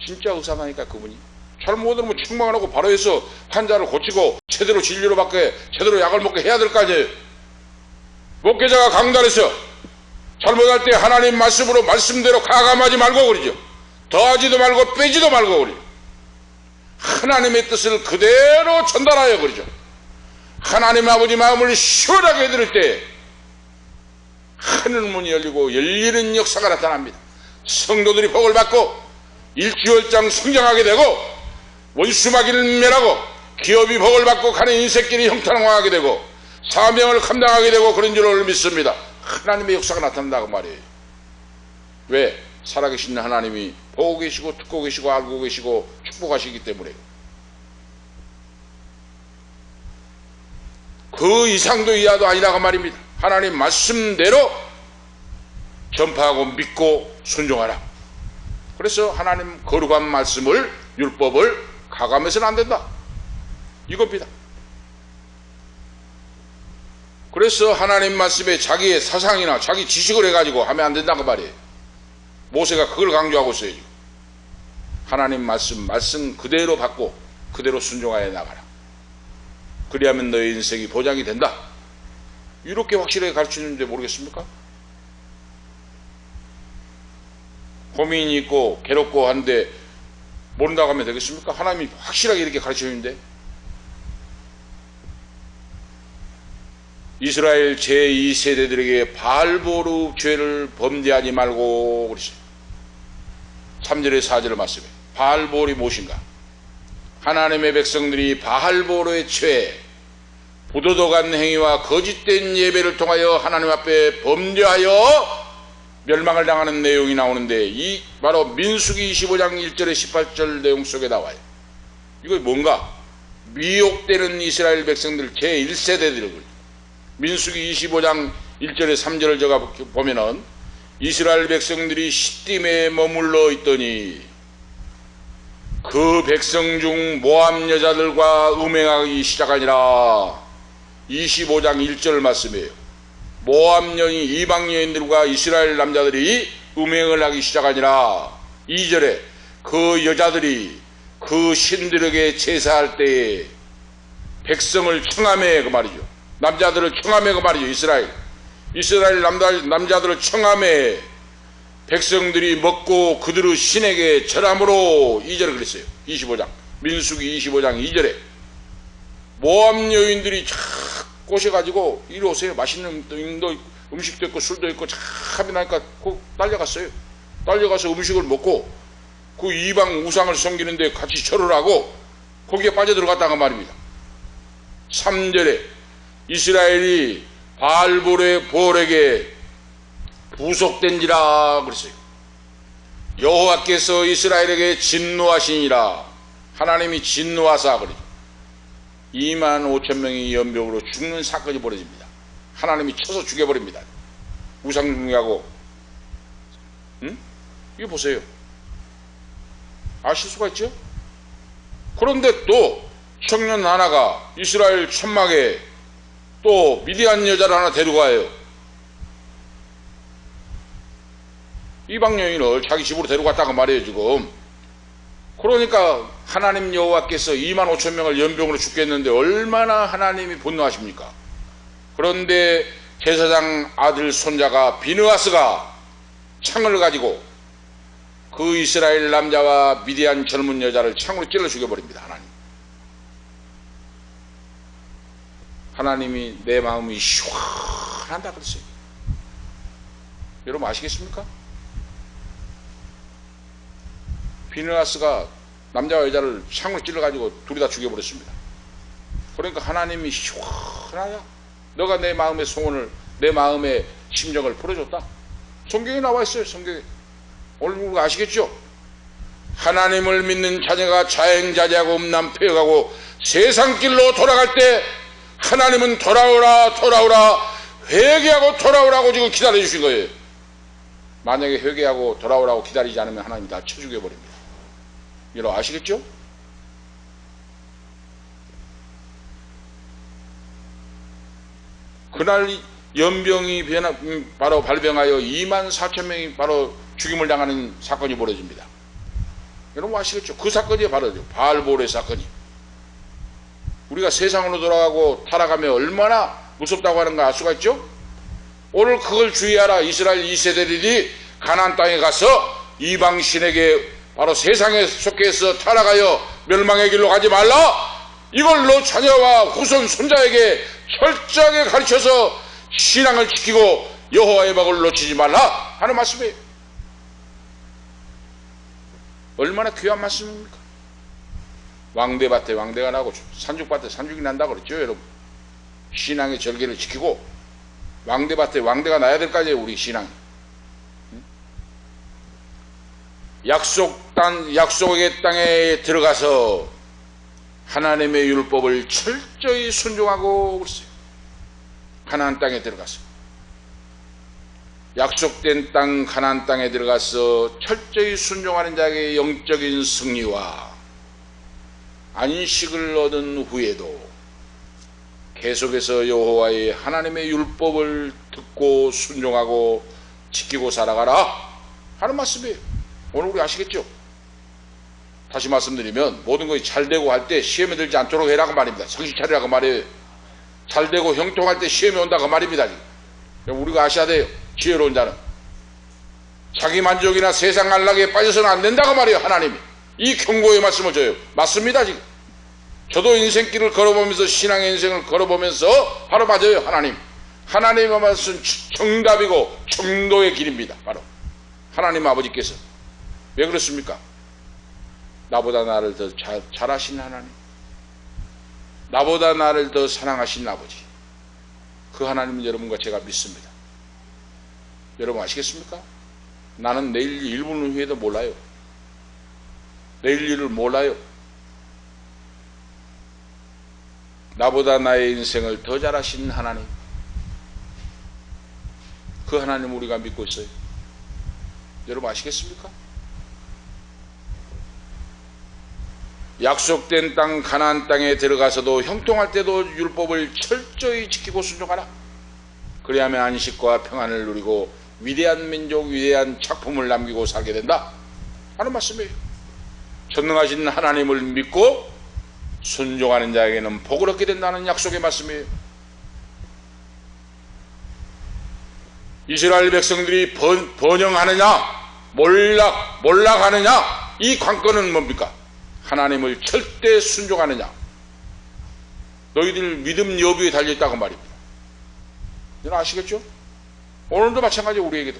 진짜 의사라니까 그분이. 잘못하면 뭐 책망을 하고 바로 해서 환자를 고치고 제대로 진료를 받게 제대로 약을 먹게 해야 될 거 아니에요. 목회자가 강단에서 잘못할 때 하나님 말씀으로 말씀대로 가감하지 말고 그러죠. 더하지도 말고 빼지도 말고 그러죠. 하나님의 뜻을 그대로 전달하여 그러죠. 하나님 아버지 마음을 시원하게 해드릴 때 하늘문이 열리고 열리는 역사가 나타납니다. 성도들이 복을 받고 일주일장 성장하게 되고 원수마귀를 멸하고 기업이 복을 받고 가는 인생길이 형통하게 되고 사명을 감당하게 되고 그런 줄을 믿습니다. 하나님의 역사가 나타난다고 말이에요. 왜? 살아계신 하나님이 보고 계시고 듣고 계시고 알고 계시고 축복하시기 때문에 그 이상도 이하도 아니라고 말입니다. 하나님 말씀대로 전파하고 믿고 순종하라. 그래서 하나님 거룩한 말씀을, 율법을 가감해서는 안 된다, 이겁니다. 그래서 하나님 말씀에 자기의 사상이나 자기 지식을 해가지고 하면 안 된다고 말이에요. 모세가 그걸 강조하고 있어요. 하나님 말씀 그대로 받고 그대로 순종하여 나가라. 그리하면 너의 인생이 보장이 된다. 이렇게 확실하게 가르치는데 모르겠습니까? 고민이 있고 괴롭고 한데 모른다고 하면 되겠습니까? 하나님이 확실하게 이렇게 가르치는데, 이스라엘 제2세대들에게 바알보르 죄를 범죄하지 말고 그러셨어요. 3절에 4절 말씀에 바알보르이 무엇인가? 하나님의 백성들이 바알보르의 죄, 부도덕한 행위와 거짓된 예배를 통하여 하나님 앞에 범죄하여 멸망을 당하는 내용이 나오는데, 이 바로 민수기 25장 1절에 18절 내용 속에 나와요. 이거 뭔가? 미혹되는 이스라엘 백성들 제1세대들을, 민수기 25장 1절에 3절을 제가 보면은, 이스라엘 백성들이 시딤에 머물러 있더니 그 백성 중 모압 여자들과 음행하기 시작하니라. 25장 1절 말씀이에요. 모압 여인, 이방 여인들과 이스라엘 남자들이 음행을 하기 시작하니라. 2절에 그 여자들이 그 신들에게 제사할 때에 백성을 청함해, 그 말이죠. 남자들을 청함해, 그 말이죠. 이스라엘 남자들을 청함해 백성들이 먹고 그들의 신에게 절함으로. 2절에 그랬어요. 25장 민수기 25장 2절에 모압 여인들이 착 꼬셔가지고 이리 오세요, 맛있는 음식도 있고 술도 있고 참 나니까 꼭 딸려갔어요. 딸려가서 음식을 먹고 그 이방 우상을 섬기는데 같이 절을 하고 거기에 빠져들어갔다가 말입니다. 3절에 이스라엘이 바알볼에게 부속된지라 그랬어요. 여호와께서 이스라엘에게 진노하시니라. 하나님이 진노하사 그러죠. 2만 5천 명이 연병으로 죽는 사건이 벌어집니다. 하나님이 쳐서 죽여버립니다. 우상 숭배하고. 이거 보세요. 아실 수가 있죠? 그런데 또 청년 하나가 이스라엘 천막에 또 미디안 여자를 하나 데려가요. 이방 여인을 자기 집으로 데려갔다고 말이에요 지금. 그러니까 하나님 여호와께서 2만 5천 명을 연병으로 죽겠는데 얼마나 하나님이 분노하십니까? 그런데 제사장 아들 손자가 비느하스가 창을 가지고 그 이스라엘 남자와 미디안 젊은 여자를 창으로 찔러 죽여버립니다. 하나님이 내 마음이 시원한다 그랬어요. 여러분 아시겠습니까? 비느하스가 남자와 여자를 창으로 찔러가지고 둘이 다 죽여버렸습니다. 그러니까 하나님이 시원하다. 너가 내 마음의 소원을, 내 마음의 심정을 풀어줬다. 성경에 나와 있어요. 성경에. 오늘 우리가 아시겠죠? 하나님을 믿는 자녀가 자행자제하고 음란폐역하고 세상길로 돌아갈 때 하나님은 돌아오라 회개하고 돌아오라고 지금 기다려주신 거예요. 만약에 회개하고 돌아오라고 기다리지 않으면 하나님이 다 쳐 죽여버립니다. 여러분 아시겠죠? 그날 연병이 바로 발병하여 2만 4천 명이 바로 죽임을 당하는 사건이 벌어집니다. 여러분 아시겠죠? 그 사건이 바로 바알볼의 사건이. 우리가 세상으로 돌아가고 타락하면 얼마나 무섭다고 하는 거 알 수가 있죠? 오늘 그걸 주의하라. 이스라엘 2세대들이 가나안 땅에 가서 이방신에게 바로 세상에 속해서 타락하여 멸망의 길로 가지 말라. 이걸 너 자녀와 후손 손자에게 철저하게 가르쳐서 신앙을 지키고 여호와의 법을 놓치지 말라 하는 말씀이에요. 얼마나 귀한 말씀입니까? 왕대밭에 왕대가 나고 산죽밭에 산죽이 난다 그랬죠 여러분. 신앙의 절개를 지키고 왕대밭에 왕대가 나야 될 거 아니에요 우리 신앙이. 약속의 땅에 들어가서 하나님의 율법을 철저히 순종하고 그랬어요. 가나안 땅에 들어가서 약속된 땅 가나안 땅에 들어가서 철저히 순종하는 자에게 영적인 승리와 안식을 얻은 후에도 계속해서 여호와의 하나님의 율법을 듣고 순종하고 지키고 살아가라 하는 말씀이에요. 오늘 우리 아시겠죠? 다시 말씀드리면 모든 것이 잘되고 할 때 시험에 들지 않도록 해라고 말입니다. 정신 차리라고 말이에요. 잘되고 형통할 때 시험이 온다고 말입니다. 지금 우리가 아셔야 돼요. 지혜로운 자는 자기 만족이나 세상 안락에 빠져서는 안 된다고 말이에요. 하나님이 이 경고의 말씀을 줘요. 맞습니다. 지금 저도 인생길을 걸어보면서 신앙의 인생을 걸어보면서 바로 맞아요. 하나님의 말씀은 정답이고 정도의 길입니다. 바로 하나님 아버지께서 왜 그렇습니까? 나보다 나를 더 잘하신 하나님, 나보다 나를 더 사랑하신 아버지, 그 하나님은 여러분과 제가 믿습니다. 여러분 아시겠습니까? 나는 내일 1분 후에도 몰라요. 내일 일을 몰라요. 나보다 나의 인생을 더 잘하신 하나님, 그 하나님 우리가 믿고 있어요. 여러분 아시겠습니까? 약속된 땅 가나안 땅에 들어가서도 형통할 때도 율법을 철저히 지키고 순종하라. 그리하면 안식과 평안을 누리고 위대한 민족, 위대한 작품을 남기고 살게 된다 하는 말씀이에요. 전능하신 하나님을 믿고 순종하는 자에게는 복을 얻게 된다는 약속의 말씀이에요. 이스라엘 백성들이 번영하느냐 몰락하느냐 이 관건은 뭡니까? 하나님을 절대 순종하느냐, 너희들 믿음 여부에 달려있다고 말입니다. 여러분 아시겠죠? 오늘도 마찬가지 우리에게도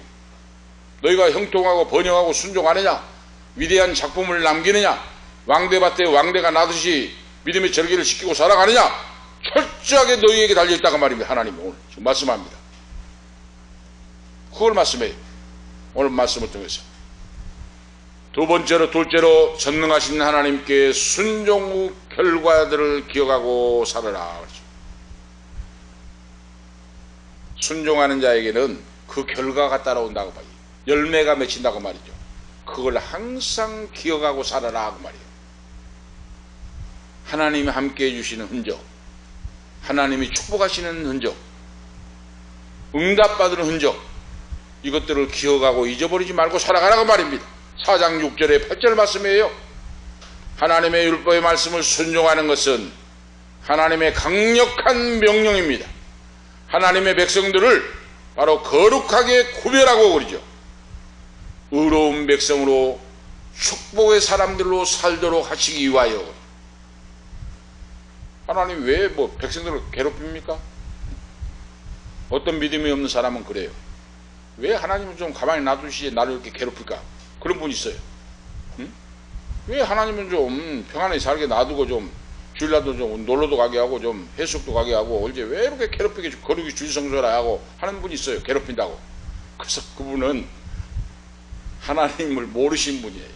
너희가 형통하고 번영하고 순종하느냐, 위대한 작품을 남기느냐, 왕대밭에 왕대가 나듯이 믿음의 절기를 지키고 살아가느냐, 철저하게 너희에게 달려있다고 말입니다. 하나님이 오늘 지금 말씀합니다. 그걸 말씀해요. 오늘 말씀을 통해서 둘째로 전능하신 하나님께 순종 후 결과들을 기억하고 살아라. 순종하는 자에게는 그 결과가 따라온다고 말이에요. 열매가 맺힌다고 말이죠. 그걸 항상 기억하고 살아라 하고 말이에요. 하나님이 함께 해주시는 흔적, 하나님이 축복하시는 흔적, 응답받는 흔적, 이것들을 기억하고 잊어버리지 말고 살아가라고 말입니다. 4장 6절에 8절 말씀이에요. 하나님의 율법의 말씀을 순종하는 것은 하나님의 강력한 명령입니다. 하나님의 백성들을 바로 거룩하게 구별하고 그러죠. 의로운 백성으로 축복의 사람들로 살도록 하시기 위하여. 하나님 왜 백성들을 괴롭힙니까? 어떤 믿음이 없는 사람은 그래요. 왜 하나님은 좀 가만히 놔두시지 나를 이렇게 괴롭힐까? 그런 분이 있어요. 응? 왜 하나님은 좀 평안히 살게 놔두고 좀 주일날도 좀 놀러도 가게 하고 좀 해수욕도 가게 하고 이제 왜 이렇게 괴롭히게 거룩히 주일성소라 하고 하는 분이 있어요. 괴롭힌다고. 그래서 그분은 하나님을 모르신 분이에요.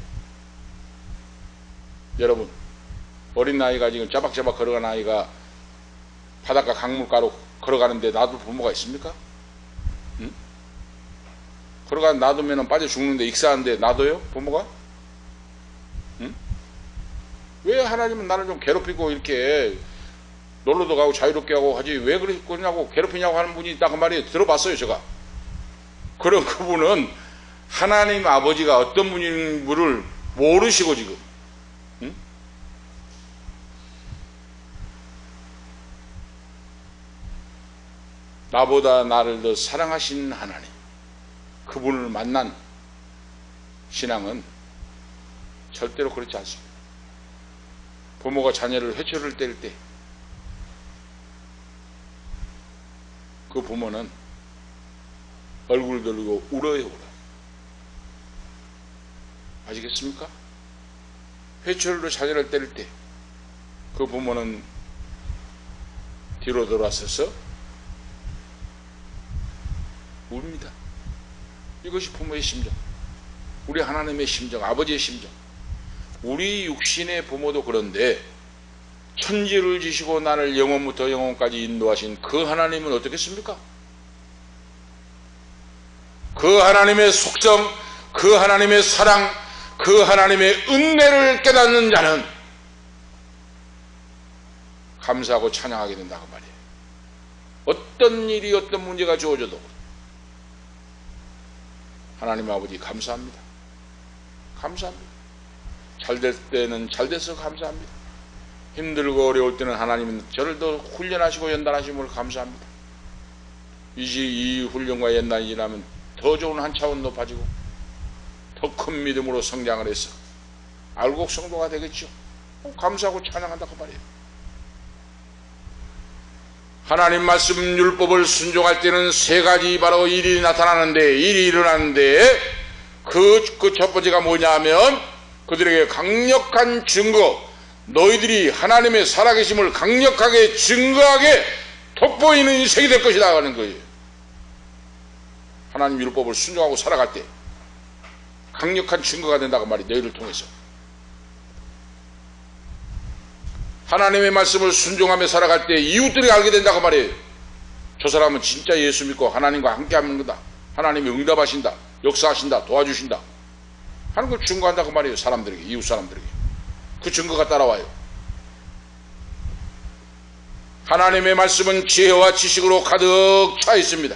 여러분 어린 나이가 지금 짜박짜박 걸어가는 아이가 바닷가 강물가로 걸어가는데 놔둘 부모가 있습니까? 응? 걸어가 놔두면 빠져 죽는데 익사하는데 놔둬요? 부모가? 응? 왜 하나님은 나를 좀 괴롭히고 이렇게 놀러도 가고 자유롭게 하고 하지 왜 그러냐고 괴롭히냐고 하는 분이 있다고 말이에요. 들어봤어요 제가. 그럼 그분은 하나님 아버지가 어떤 분인 분을 모르시고 지금 응? 나보다 나를 더 사랑하신 하나님, 그분을 만난 신앙은 절대로 그렇지 않습니다. 부모가 자녀를 회초리를 때릴 때 그 부모는 얼굴 돌리고 울어요. 아시겠습니까? 회초리로 자녀를 때릴 때 그 부모는 뒤로 돌아서서 웁니다. 이것이 부모의 심정. 우리 하나님의 심정, 아버지의 심정. 우리 육신의 부모도 그런데 천지를 지시고 나를 영원부터 영원까지 인도하신 그 하나님은 어떻겠습니까? 그 하나님의 속성, 그 하나님의 사랑, 그 하나님의 은혜를 깨닫는 자는 감사하고 찬양하게 된다고 말이에요. 어떤 일이 어떤 문제가 주어져도 하나님 아버지 감사합니다. 감사합니다. 잘 될 때는 잘 돼서 감사합니다. 힘들고 어려울 때는 하나님은 저를 더 훈련하시고 연단하심을 감사합니다. 이 훈련과 연단이 지나면 더 좋은 한 차원 높아지고 더 큰 믿음으로 성장을 해서 알곡 성도가 되겠죠. 감사하고 찬양한다고 말이에요. 하나님 말씀 율법을 순종할 때는 세 가지 바로 일이 나타나는데, 일이 일어나는데 그 첫 번째가 뭐냐 하면 그들에게 강력한 증거, 너희들이 하나님의 살아계심을 강력하게 증거하게 돋보이는 인생이 될 것이다 하는 거예요. 하나님 율법을 순종하고 살아갈 때 강력한 증거가 된다고 말이에요. 너희를 통해서 하나님의 말씀을 순종하며 살아갈 때 이웃들이 알게 된다고 말이에요. 저 사람은 진짜 예수 믿고 하나님과 함께 하는 거다, 하나님이 응답하신다, 역사하신다, 도와주신다 하는 걸 증거한다고 말이에요. 사람들에게, 이웃 사람들에게. 그 증거가 따라와요. 하나님의 말씀은 지혜와 지식으로 가득 차 있습니다.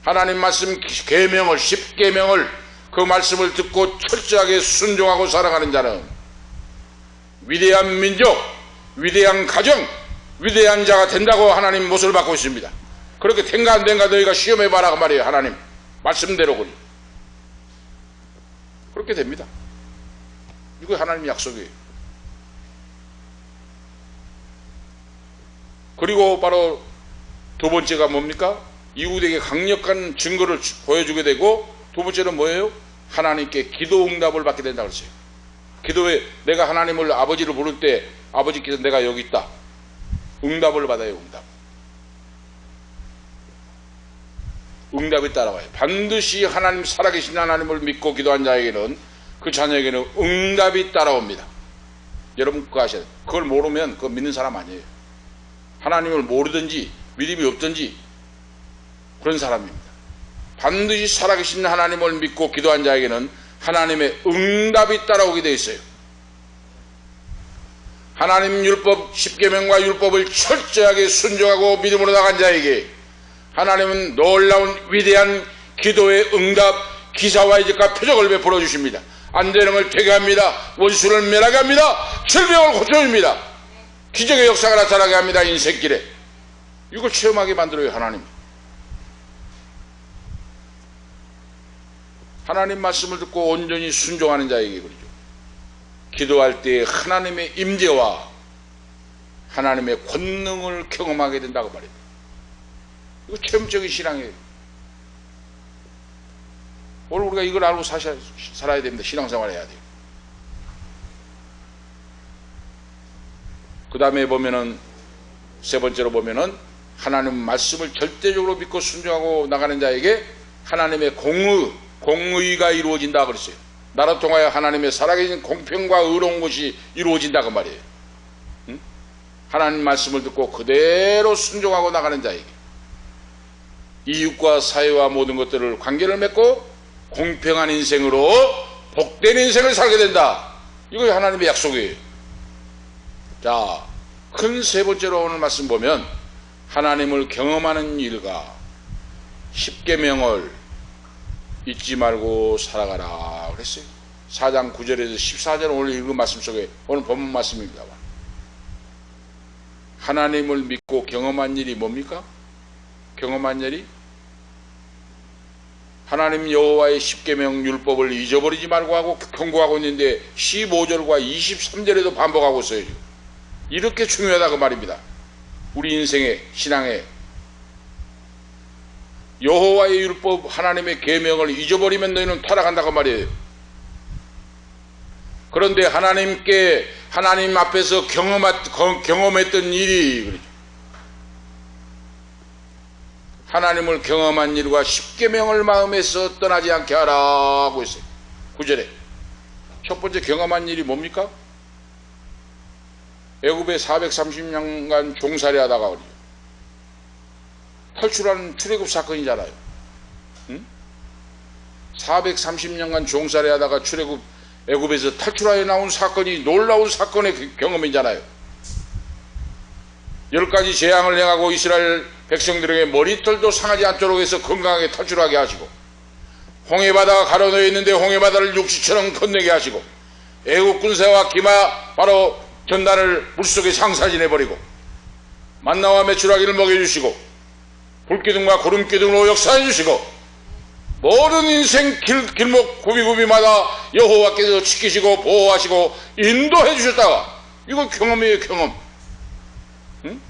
하나님 말씀 계명을, 10계명을 그 말씀을 듣고 철저하게 순종하고 살아가는 자는 위대한 민족, 위대한 가정, 위대한 자가 된다고 하나님 못을 받고 있습니다. 그렇게 된가 안 된가 너희가 시험해봐라 그 말이에요. 하나님 말씀대로 그렇게 됩니다. 이거 하나님 약속이에요. 그리고 바로 두 번째가 뭡니까? 이웃에게 강력한 증거를 보여주게 되고, 두 번째는 뭐예요? 하나님께 기도 응답을 받게 된다고 그랬어요. 기도에 내가 하나님을 아버지를 부를 때 아버지께서 내가 여기 있다, 응답을 받아요. 응답이 따라와요. 반드시 하나님, 살아계신 하나님을 믿고 기도한 자에게는, 그 자녀에게는 응답이 따라옵니다. 여러분 그거 아셔야 돼요. 그걸 모르면 그거 믿는 사람 아니에요. 하나님을 모르든지 믿음이 없든지 그런 사람입니다. 반드시 살아계신 하나님을 믿고 기도한 자에게는 하나님의 응답이 따라오게 되어 있어요. 하나님 율법 10계명과 율법을 철저하게 순종하고 믿음으로 나간 자에게 하나님은 놀라운 위대한 기도의 응답, 기사와 이적과 표적을 베풀어 주십니다. 안 되는 걸 되게 합니다. 원수를 멸하게 합니다. 질병을 고쳐줍니다. 기적의 역사가 나타나게 합니다. 인생길에 이걸 체험하게 만들어요. 하나님 말씀을 듣고 온전히 순종하는 자에게 그러죠. 기도할 때 하나님의 임재와 하나님의 권능을 경험하게 된다고 말입니다. 이거 체험적인 신앙이에요. 오늘 우리가 이걸 알고 살아야 됩니다. 신앙생활 해야 돼요. 그 다음에 보면은, 세 번째로 보면은, 하나님 말씀을 절대적으로 믿고 순종하고 나가는 자에게 하나님의 공의가 이루어진다 그랬어요. 나라 통하여 하나님의 살아계신 공평과 의로운 것이 이루어진다 그 말이에요. 응? 하나님 말씀을 듣고 그대로 순종하고 나가는 자에게 이웃과 사회와 모든 것들을 관계를 맺고 공평한 인생으로 복된 인생을 살게 된다. 이거 하나님의 약속이에요. 자, 큰 세 번째로 오늘 말씀 보면 하나님을 경험하는 일과 10계명을 잊지 말고 살아가라 그랬어요. 4장 9절에서 14절 오늘 읽은 말씀 속에 오늘 본문 말씀입니다. 하나님을 믿고 경험한 일이 뭡니까? 경험한 일이 하나님 여호와의 10계명 율법을 잊어버리지 말고 하고 경고하고 있는데 15절과 23절에도 반복하고 있어요. 이렇게 중요하다 그 말입니다. 우리 인생의 신앙에 여호와의 율법, 하나님의 계명을 잊어버리면 너희는 타락한다고 말이에요. 그런데 하나님 앞에서 경험했던 일이 그렇죠. 하나님을 경험한 일과 10계명을 마음에서 떠나지 않게 하라고 했어요. 9절에 첫 번째 경험한 일이 뭡니까? 애굽에 430년간 종살이 하다가 탈출하는 출애굽 사건이잖아요. 응? 430년간 종살이 하다가 애굽에서 탈출하여 나온 사건이 놀라운 사건의 경험이잖아요. 10가지 재앙을 행하고 이스라엘 백성들에게 머리털도 상하지 않도록 해서 건강하게 탈출하게 하시고, 홍해바다가 가로놓여 있는데 홍해바다를 육지처럼 건너게 하시고, 애국 군사와 기마 바로 전단을 물속에 상사진해버리고, 만나와 메추라기를 먹여주시고, 불기둥과 구름기둥으로 역사해주시고, 모든 인생 길목 구비구비마다 여호와께서 지키시고 보호하시고 인도해 주셨다가, 이거 경험이에요. 경험. 응?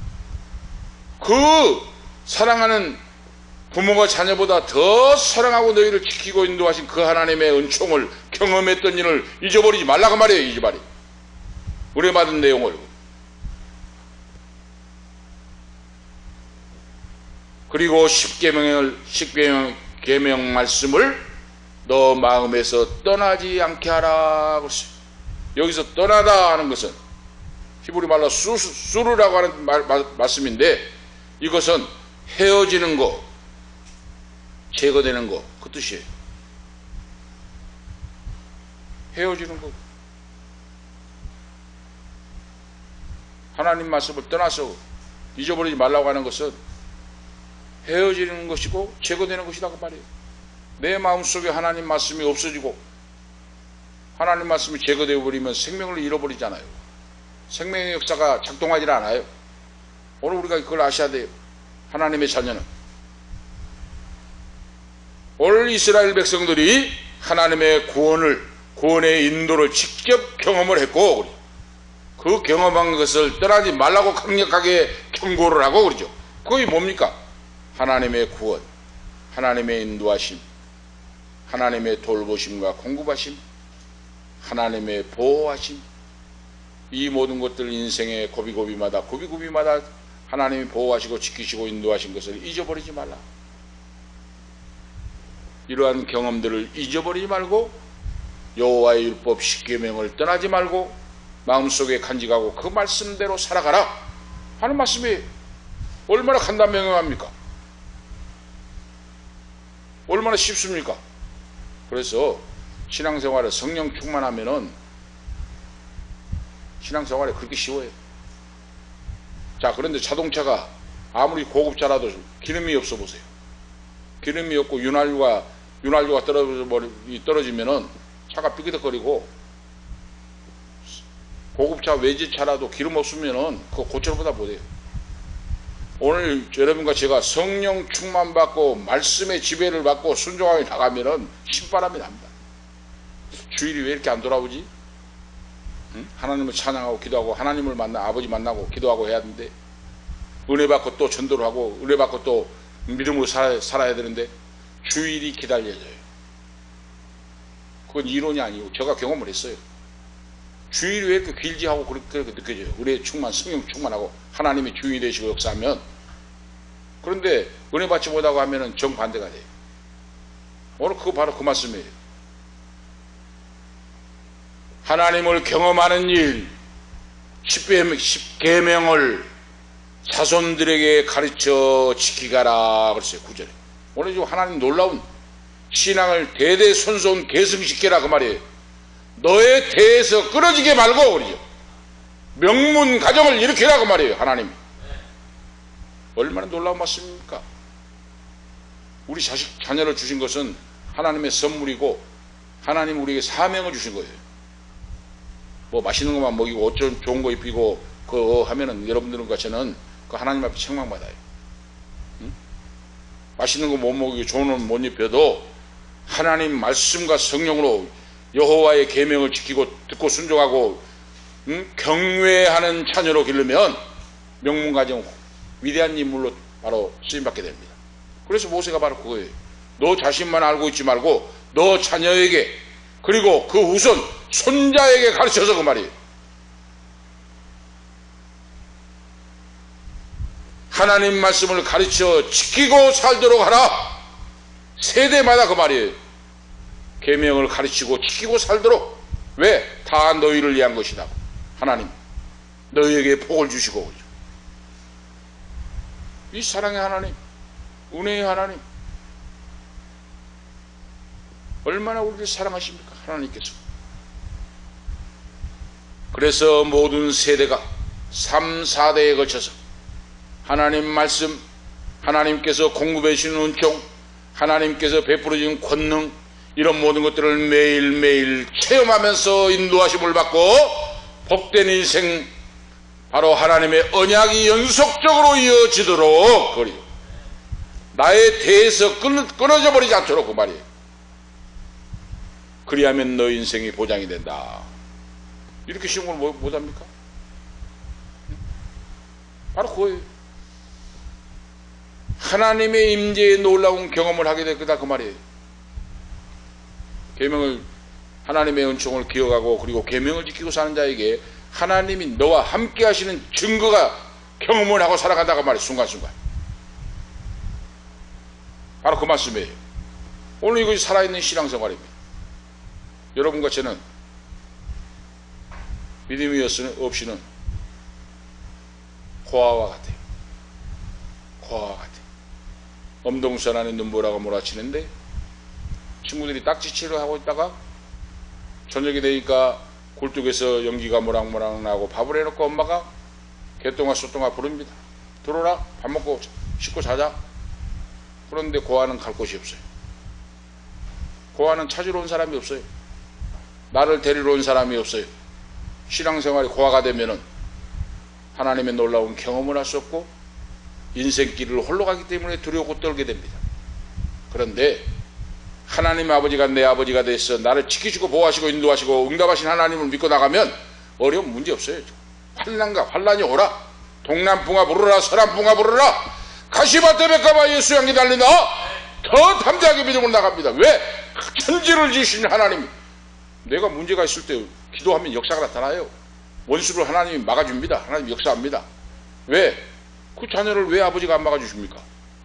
그 사랑하는 부모가 자녀보다 더 사랑하고 너희를 지키고 인도하신 그 하나님의 은총을 경험했던 일을 잊어버리지 말라고 말이에요. 이 말이 의뢰받은 내용을. 그리고 계명 말씀을 너 마음에서 떠나지 않게 하라 그랬어요. 여기서 떠나다 하는 것은 히브리 말로 수르라고 하는 말씀인데, 이것은 헤어지는 거, 제거되는 거, 그 뜻이에요. 헤어지는 거. 하나님 말씀을 떠나서 잊어버리지 말라고 하는 것은 헤어지는 것이고 제거되는 것이다 그 말이에요. 내 마음속에 하나님 말씀이 없어지고 하나님 말씀이 제거되어 버리면 생명을 잃어버리잖아요. 생명의 역사가 작동하지 않아요. 오늘 우리가 그걸 아셔야 돼요. 하나님의 자녀는 오늘 이스라엘 백성들이 하나님의 구원의 인도를 직접 경험을 했고, 그 경험한 것을 떠나지 말라고 강력하게 경고를 하고 그러죠. 그게 뭡니까? 하나님의 구원, 하나님의 인도하심, 하나님의 돌보심과 공급하심, 하나님의 보호하심, 이 모든 것들 인생의 고비고비마다 하나님이 보호하시고 지키시고 인도하신 것을 잊어버리지 말라. 이러한 경험들을 잊어버리지 말고 여호와의 율법 십계명을 떠나지 말고 마음속에 간직하고 그 말씀대로 살아가라 하는 말씀이 얼마나 간단명료합니까? 얼마나 쉽습니까? 그래서 신앙생활에 성령 충만하면은 신앙생활이 그렇게 쉬워요. 자, 그런데 자동차가 아무리 고급차라도 기름이 없어 보세요. 기름이 없고 윤활유가 떨어지면은 차가 삐그덕거리고, 고급차 외제차라도 기름 없으면은 그거 고쳐보다 못해요. 오늘 여러분과 제가 성령 충만받고 말씀의 지배를 받고 순종하게 나가면은 신바람이 납니다. 주일이 왜 이렇게 안 돌아오지? 응? 하나님을 찬양하고 기도하고 하나님을 아버지 만나고 기도하고 해야 하는데, 은혜 받고 또 전도를 하고 은혜 받고 또 믿음으로 살아야 되는데 주일이 기다려져요. 그건 이론이 아니고 제가 경험을 했어요. 주일이 왜 이렇게 길지 하고 그렇게 느껴져요. 은혜 충만, 성령 충만하고 하나님이 주인이 되시고 역사하면. 그런데 은혜 받지 못하고 하면은 정반대가 돼요. 오늘 그거 바로 그 말씀이에요. 하나님을 경험하는 일, 십계명을 자손들에게 가르쳐 지키가라 그랬어요. 9절에. 오늘 지금 하나님 놀라운 신앙을 대대손손 계승시켜라 그 말이에요. 너의 대에서 끊어지게 말고 그러죠. 명문 가정을 일으키라 그 말이에요. 하나님 얼마나 놀라운 말씀입니까? 우리 자녀를 주신 것은 하나님의 선물이고 하나님 우리에게 사명을 주신 거예요. 뭐 맛있는 것만 먹이고 옷 좋은 거 입히고 그거 하면은 여러분들과 저는 그 하나님 앞에 책망받아요. 응? 맛있는 거 못 먹이고 좋은 옷 못 입혀도 하나님 말씀과 성령으로 여호와의 계명을 지키고 듣고 순종하고 경외하는 자녀로 기르면 명문가정 위대한 인물로 바로 쓰임받게 됩니다. 그래서 모세가 바로 그거예요. 너 자신만 알고 있지 말고 너 자녀에게 그리고 그 후손 손자에게 가르쳐서 그 말이에요. 하나님 말씀을 가르쳐 지키고 살도록 하라. 세대마다 그 말이에요. 계명을 가르치고 지키고 살도록. 왜? 다 너희를 위한 것이다. 하나님 너희에게 복을 주시고 그러죠. 이 사랑의 하나님, 은혜의 하나님, 얼마나 우리를 사랑하십니까? 하나님께서. 그래서 모든 세대가 3, 4대에 걸쳐서 하나님 말씀, 하나님께서 공급해 주시는 은총, 하나님께서 베풀어 주신 권능, 이런 모든 것들을 매일매일 체험하면서 인도하심을 받고 복된 인생, 바로 하나님의 언약이 연속적으로 이어지도록 그리고 나의 대에서 끊어져 버리지 않도록 그 말이에요. 그리하면 너 인생이 보장이 된다. 이렇게 쉬운 걸 못합니까? 바로 그거예요. 하나님의 임재에 놀라운 경험을 하게 될 거다 그 말이에요. 계명을, 하나님의 은총을 기억하고 그리고 계명을 지키고 사는 자에게 하나님이 너와 함께 하시는 증거가 경험을 하고 살아간다고 말이에요. 순간순간. 바로 그 말씀이에요. 오늘 이것이 살아있는 신앙생활입니다. 여러분과 저는 믿음이 없이는 고아와 같아요. 고아와 같아요. 엄동선 안에 눈보라가 몰아치는데 친구들이 딱지치를 하고 있다가 저녁이 되니까 굴뚝에서 연기가 모락모락 나고 밥을 해놓고 엄마가 개똥아 소똥아 부릅니다. 들어오라, 밥 먹고 씻고 자자. 그런데 고아는 갈 곳이 없어요. 고아는 찾으러 온 사람이 없어요. 나를 데리러 온 사람이 없어요. 신앙생활이 고아가 되면은 하나님의 놀라운 경험을 할 수 없고 인생길을 홀로 가기 때문에 두려우고 떨게 됩니다. 그런데 하나님 아버지가 내 아버지가 돼서 나를 지키시고 보호하시고 인도하시고 응답하신 하나님을 믿고 나가면 어려운 문제 없어요. 환난과 환난이 오라, 동남풍아 부르라, 서남풍아 부르라, 가시밭에 백가마 예수 향기 달린다. 더 담대하게 믿음으로 나갑니다. 왜? 천지를 지으신 하나님, 내가 문제가 있을 때 기도하면 역사가 나타나요. 원수를 하나님이 막아줍니다. 하나님이 역사합니다. 왜? 그 자녀를 왜 아버지가 안 막아주십니까?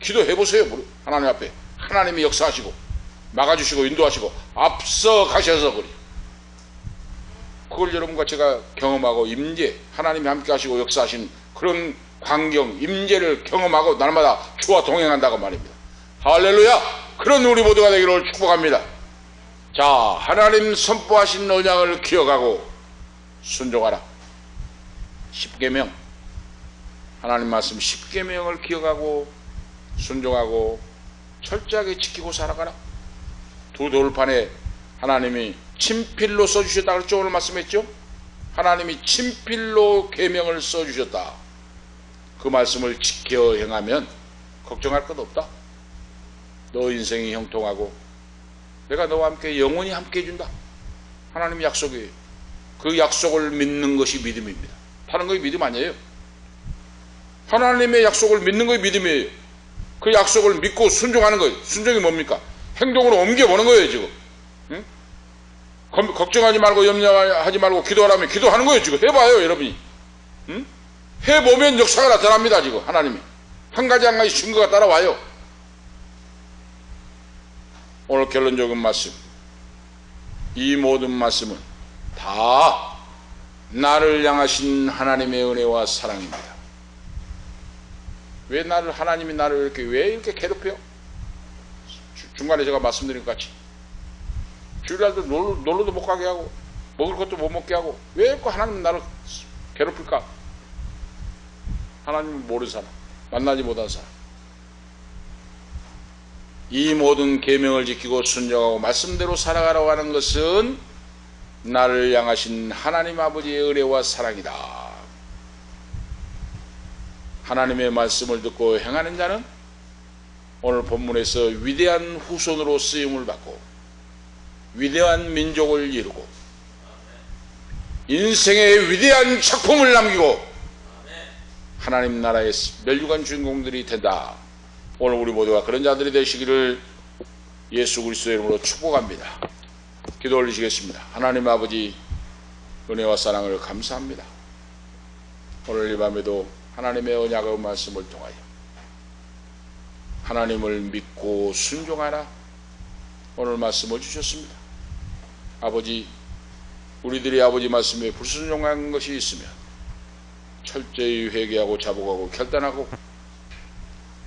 기도해보세요. 하나님 앞에 하나님이 역사하시고 막아주시고 인도하시고 앞서 가셔서 그래요. 그걸 여러분과 제가 경험하고 임재, 하나님이 함께 하시고 역사하신 그런 광경, 임재를 경험하고 날마다 주와 동행한다고 말입니다. 할렐루야. 그런 우리 모두가 되기를 축복합니다. 자, 하나님 선포하신 언약을 기억하고 순종하라. 10계명, 하나님 말씀 10계명을 기억하고 순종하고 철저하게 지키고 살아가라. 두 돌판에 하나님이 친필로 써주셨다 그랬죠? 오늘 말씀했죠? 하나님이 친필로 계명을 써주셨다. 그 말씀을 지켜 행하면 걱정할 것 없다. 너 인생이 형통하고 내가 너와 함께 영원히 함께 해준다. 하나님 약속이에요. 그 약속을 믿는 것이 믿음입니다. 다른 것이 믿음 아니에요. 하나님의 약속을 믿는 것이 믿음이에요. 그 약속을 믿고 순종하는 거예요. 순종이 뭡니까? 행동으로 옮겨보는 거예요 지금. 응? 걱정하지 말고 염려하지 말고 기도하라면 기도하는 거예요 지금. 해봐요 여러분이. 응? 해보면 역사가 나타납니다 지금. 하나님이 한 가지 한 가지 증거가 따라와요. 오늘 결론적인 말씀, 이 모든 말씀은 다 나를 향하신 하나님의 은혜와 사랑입니다. 왜 하나님이 나를 왜 이렇게 괴롭혀요? 중간에 제가 말씀드린 것 같이 주일날도 놀러도 못 가게 하고 먹을 것도 못 먹게 하고 왜 이렇게 하나님 나를 괴롭힐까? 하나님을 모르는 사람, 만나지 못한 사람. 이 모든 계명을 지키고 순종하고 말씀대로 살아가라고 하는 것은 나를 향하신 하나님 아버지의 은혜와 사랑이다. 하나님의 말씀을 듣고 행하는 자는 오늘 본문에서 위대한 후손으로 쓰임을 받고 위대한 민족을 이루고 인생의 위대한 작품을 남기고 하나님 나라의 멸류관 주인공들이 된다. 오늘 우리 모두가 그런 자들이 되시기를 예수 그리스도의 이름으로 축복합니다. 기도 올리시겠습니다. 하나님 아버지 은혜와 사랑을 감사합니다. 오늘 이 밤에도 하나님의 언약의 말씀을 통하여 하나님을 믿고 순종하라 오늘 말씀을 주셨습니다. 아버지, 우리들이 아버지 말씀에 불순종한 것이 있으면 철저히 회개하고 자복하고 결단하고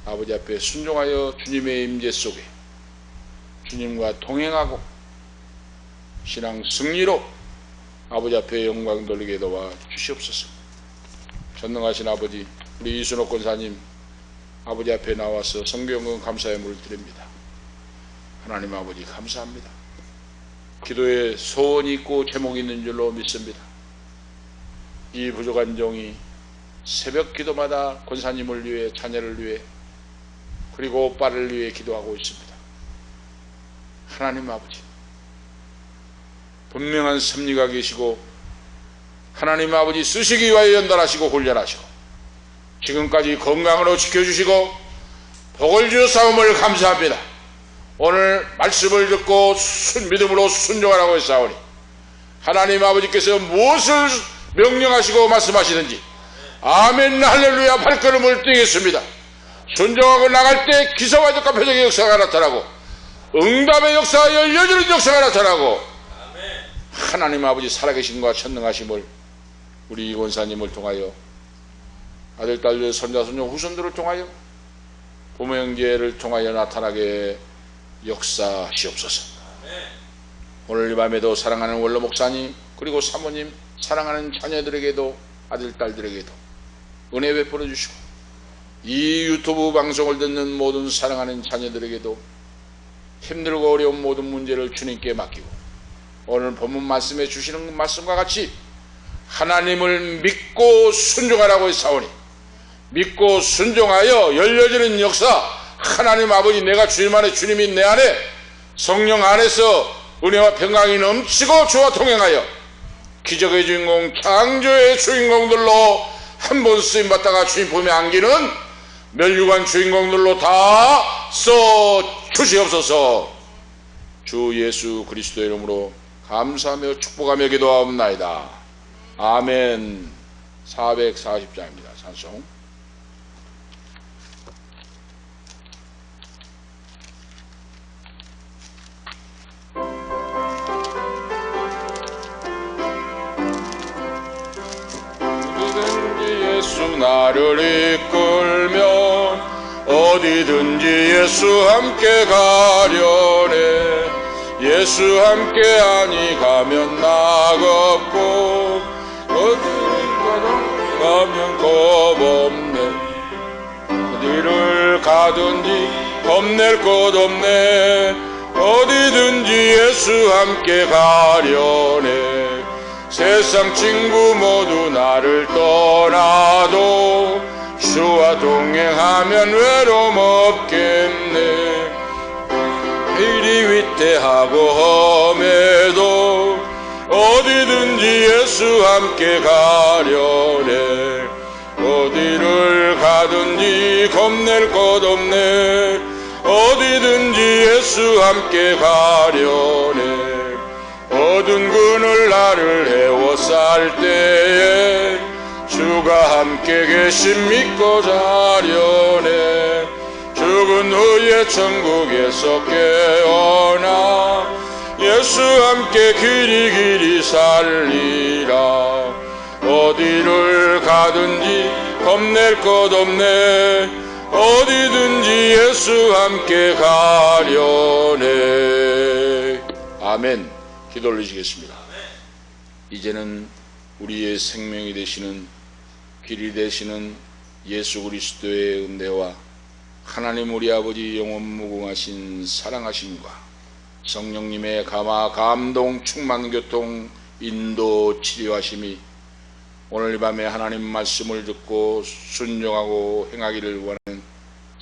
아버지 앞에 순종하여 주님의 임재 속에 주님과 동행하고 신앙 승리로 아버지 앞에 영광 돌리게 도와 주시옵소서. 전능하신 아버지, 우리 이순옥 권사님 아버지 앞에 나와서 성경은 감사의 물을 드립니다. 하나님 아버지 감사합니다. 기도에 소원이 있고 제목이 있는 줄로 믿습니다. 이 부족한 종이 새벽 기도마다 권사님을 위해, 자녀를 위해, 그리고 오빠를 위해 기도하고 있습니다. 하나님 아버지, 분명한 섭리가 계시고 하나님 아버지 쓰시기 위하여 연단하시고 훈련하시고 지금까지 건강으로 지켜주시고 복을 주사옴을 감사합니다. 오늘 말씀을 듣고 믿음으로 순종하라고 했사오니 하나님 아버지께서 무엇을 명령하시고 말씀하시든지 아멘 할렐루야 발걸음을 뛰겠습니다. 순종하고 나갈 때 기사와 적과 표적의 역사가 나타나고 응답의 역사가 열려주는 역사가 나타나고 하나님 아버지 살아계신과 천능하심을 우리 권사님을 통하여 아들, 딸들, 손자, 손녀, 후손들을 통하여 부모 형제를 통하여 나타나게 역사하시옵소서. 오늘 이 밤에도 사랑하는 원로 목사님 그리고 사모님, 사랑하는 자녀들에게도 아들, 딸들에게도 은혜 베풀어 주시고 이 유튜브 방송을 듣는 모든 사랑하는 자녀들에게도 힘들고 어려운 모든 문제를 주님께 맡기고 오늘 본문 말씀에 주시는 말씀과 같이 하나님을 믿고 순종하라고 했사오니 믿고 순종하여 열려지는 역사, 하나님 아버지, 내가 주님 안에, 주님이 내 안에, 성령 안에서 은혜와 평강이 넘치고 주와 동행하여 기적의 주인공, 창조의 주인공들로 한 번 쓰임받다가 주님 품에 안기는 멸류관 주인공들로 다 써 주시옵소서. 주 예수 그리스도의 이름으로 감사하며 축복하며 기도하옵나이다. 아멘. 440장입니다. 찬송. 어디든지 예수 나를 이끌면 어디든지 예수 함께 가려네. 예수 함께 아니 가면 나갑고 어디를 가면 겁없네. 어디를 가든지 겁낼 것 없네. 어디든지 예수 함께 가려네. 세상 친구 모두 나를 떠나도 주와 동행하면 외로움 없겠네. 일이 위태하고 험해도 어디든지 예수 함께 가려네. 어디를 가든지 겁낼 것 없네. 어디든지 예수 함께 가려네. 어두운 그늘 나를 헤워쌀 때에 주가 함께 계심 믿고 자려네. 죽은 후에 천국에서 깨어나 예수 함께 길이 살리라. 어디를 가든지 겁낼 것 없네. 어디든지 예수 함께 가려네. 아멘. 기도 올리시겠습니다. 이제는 우리의 생명이 되시는, 길이 되시는 예수 그리스도의 은혜와 하나님 우리 아버지 영원 무궁하신 사랑하심과 성령님의 감화 감동 충만 교통 인도 치료하심이 오늘 이 밤에 하나님 말씀을 듣고 순종하고 행하기를 원하는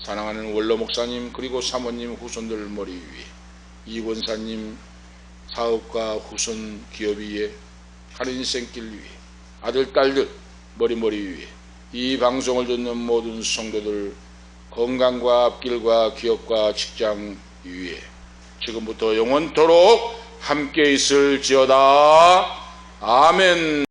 사랑하는 원로 목사님 그리고 사모님 후손들 머리 위에, 이권사님 사업가 후손 기업 위에, 한 인생길 위에, 아들 딸들 머리 위에, 이 방송을 듣는 모든 성도들 건강과 앞길과 기업과 직장 위에 지금부터 영원토록 함께 있을지어다. 아멘.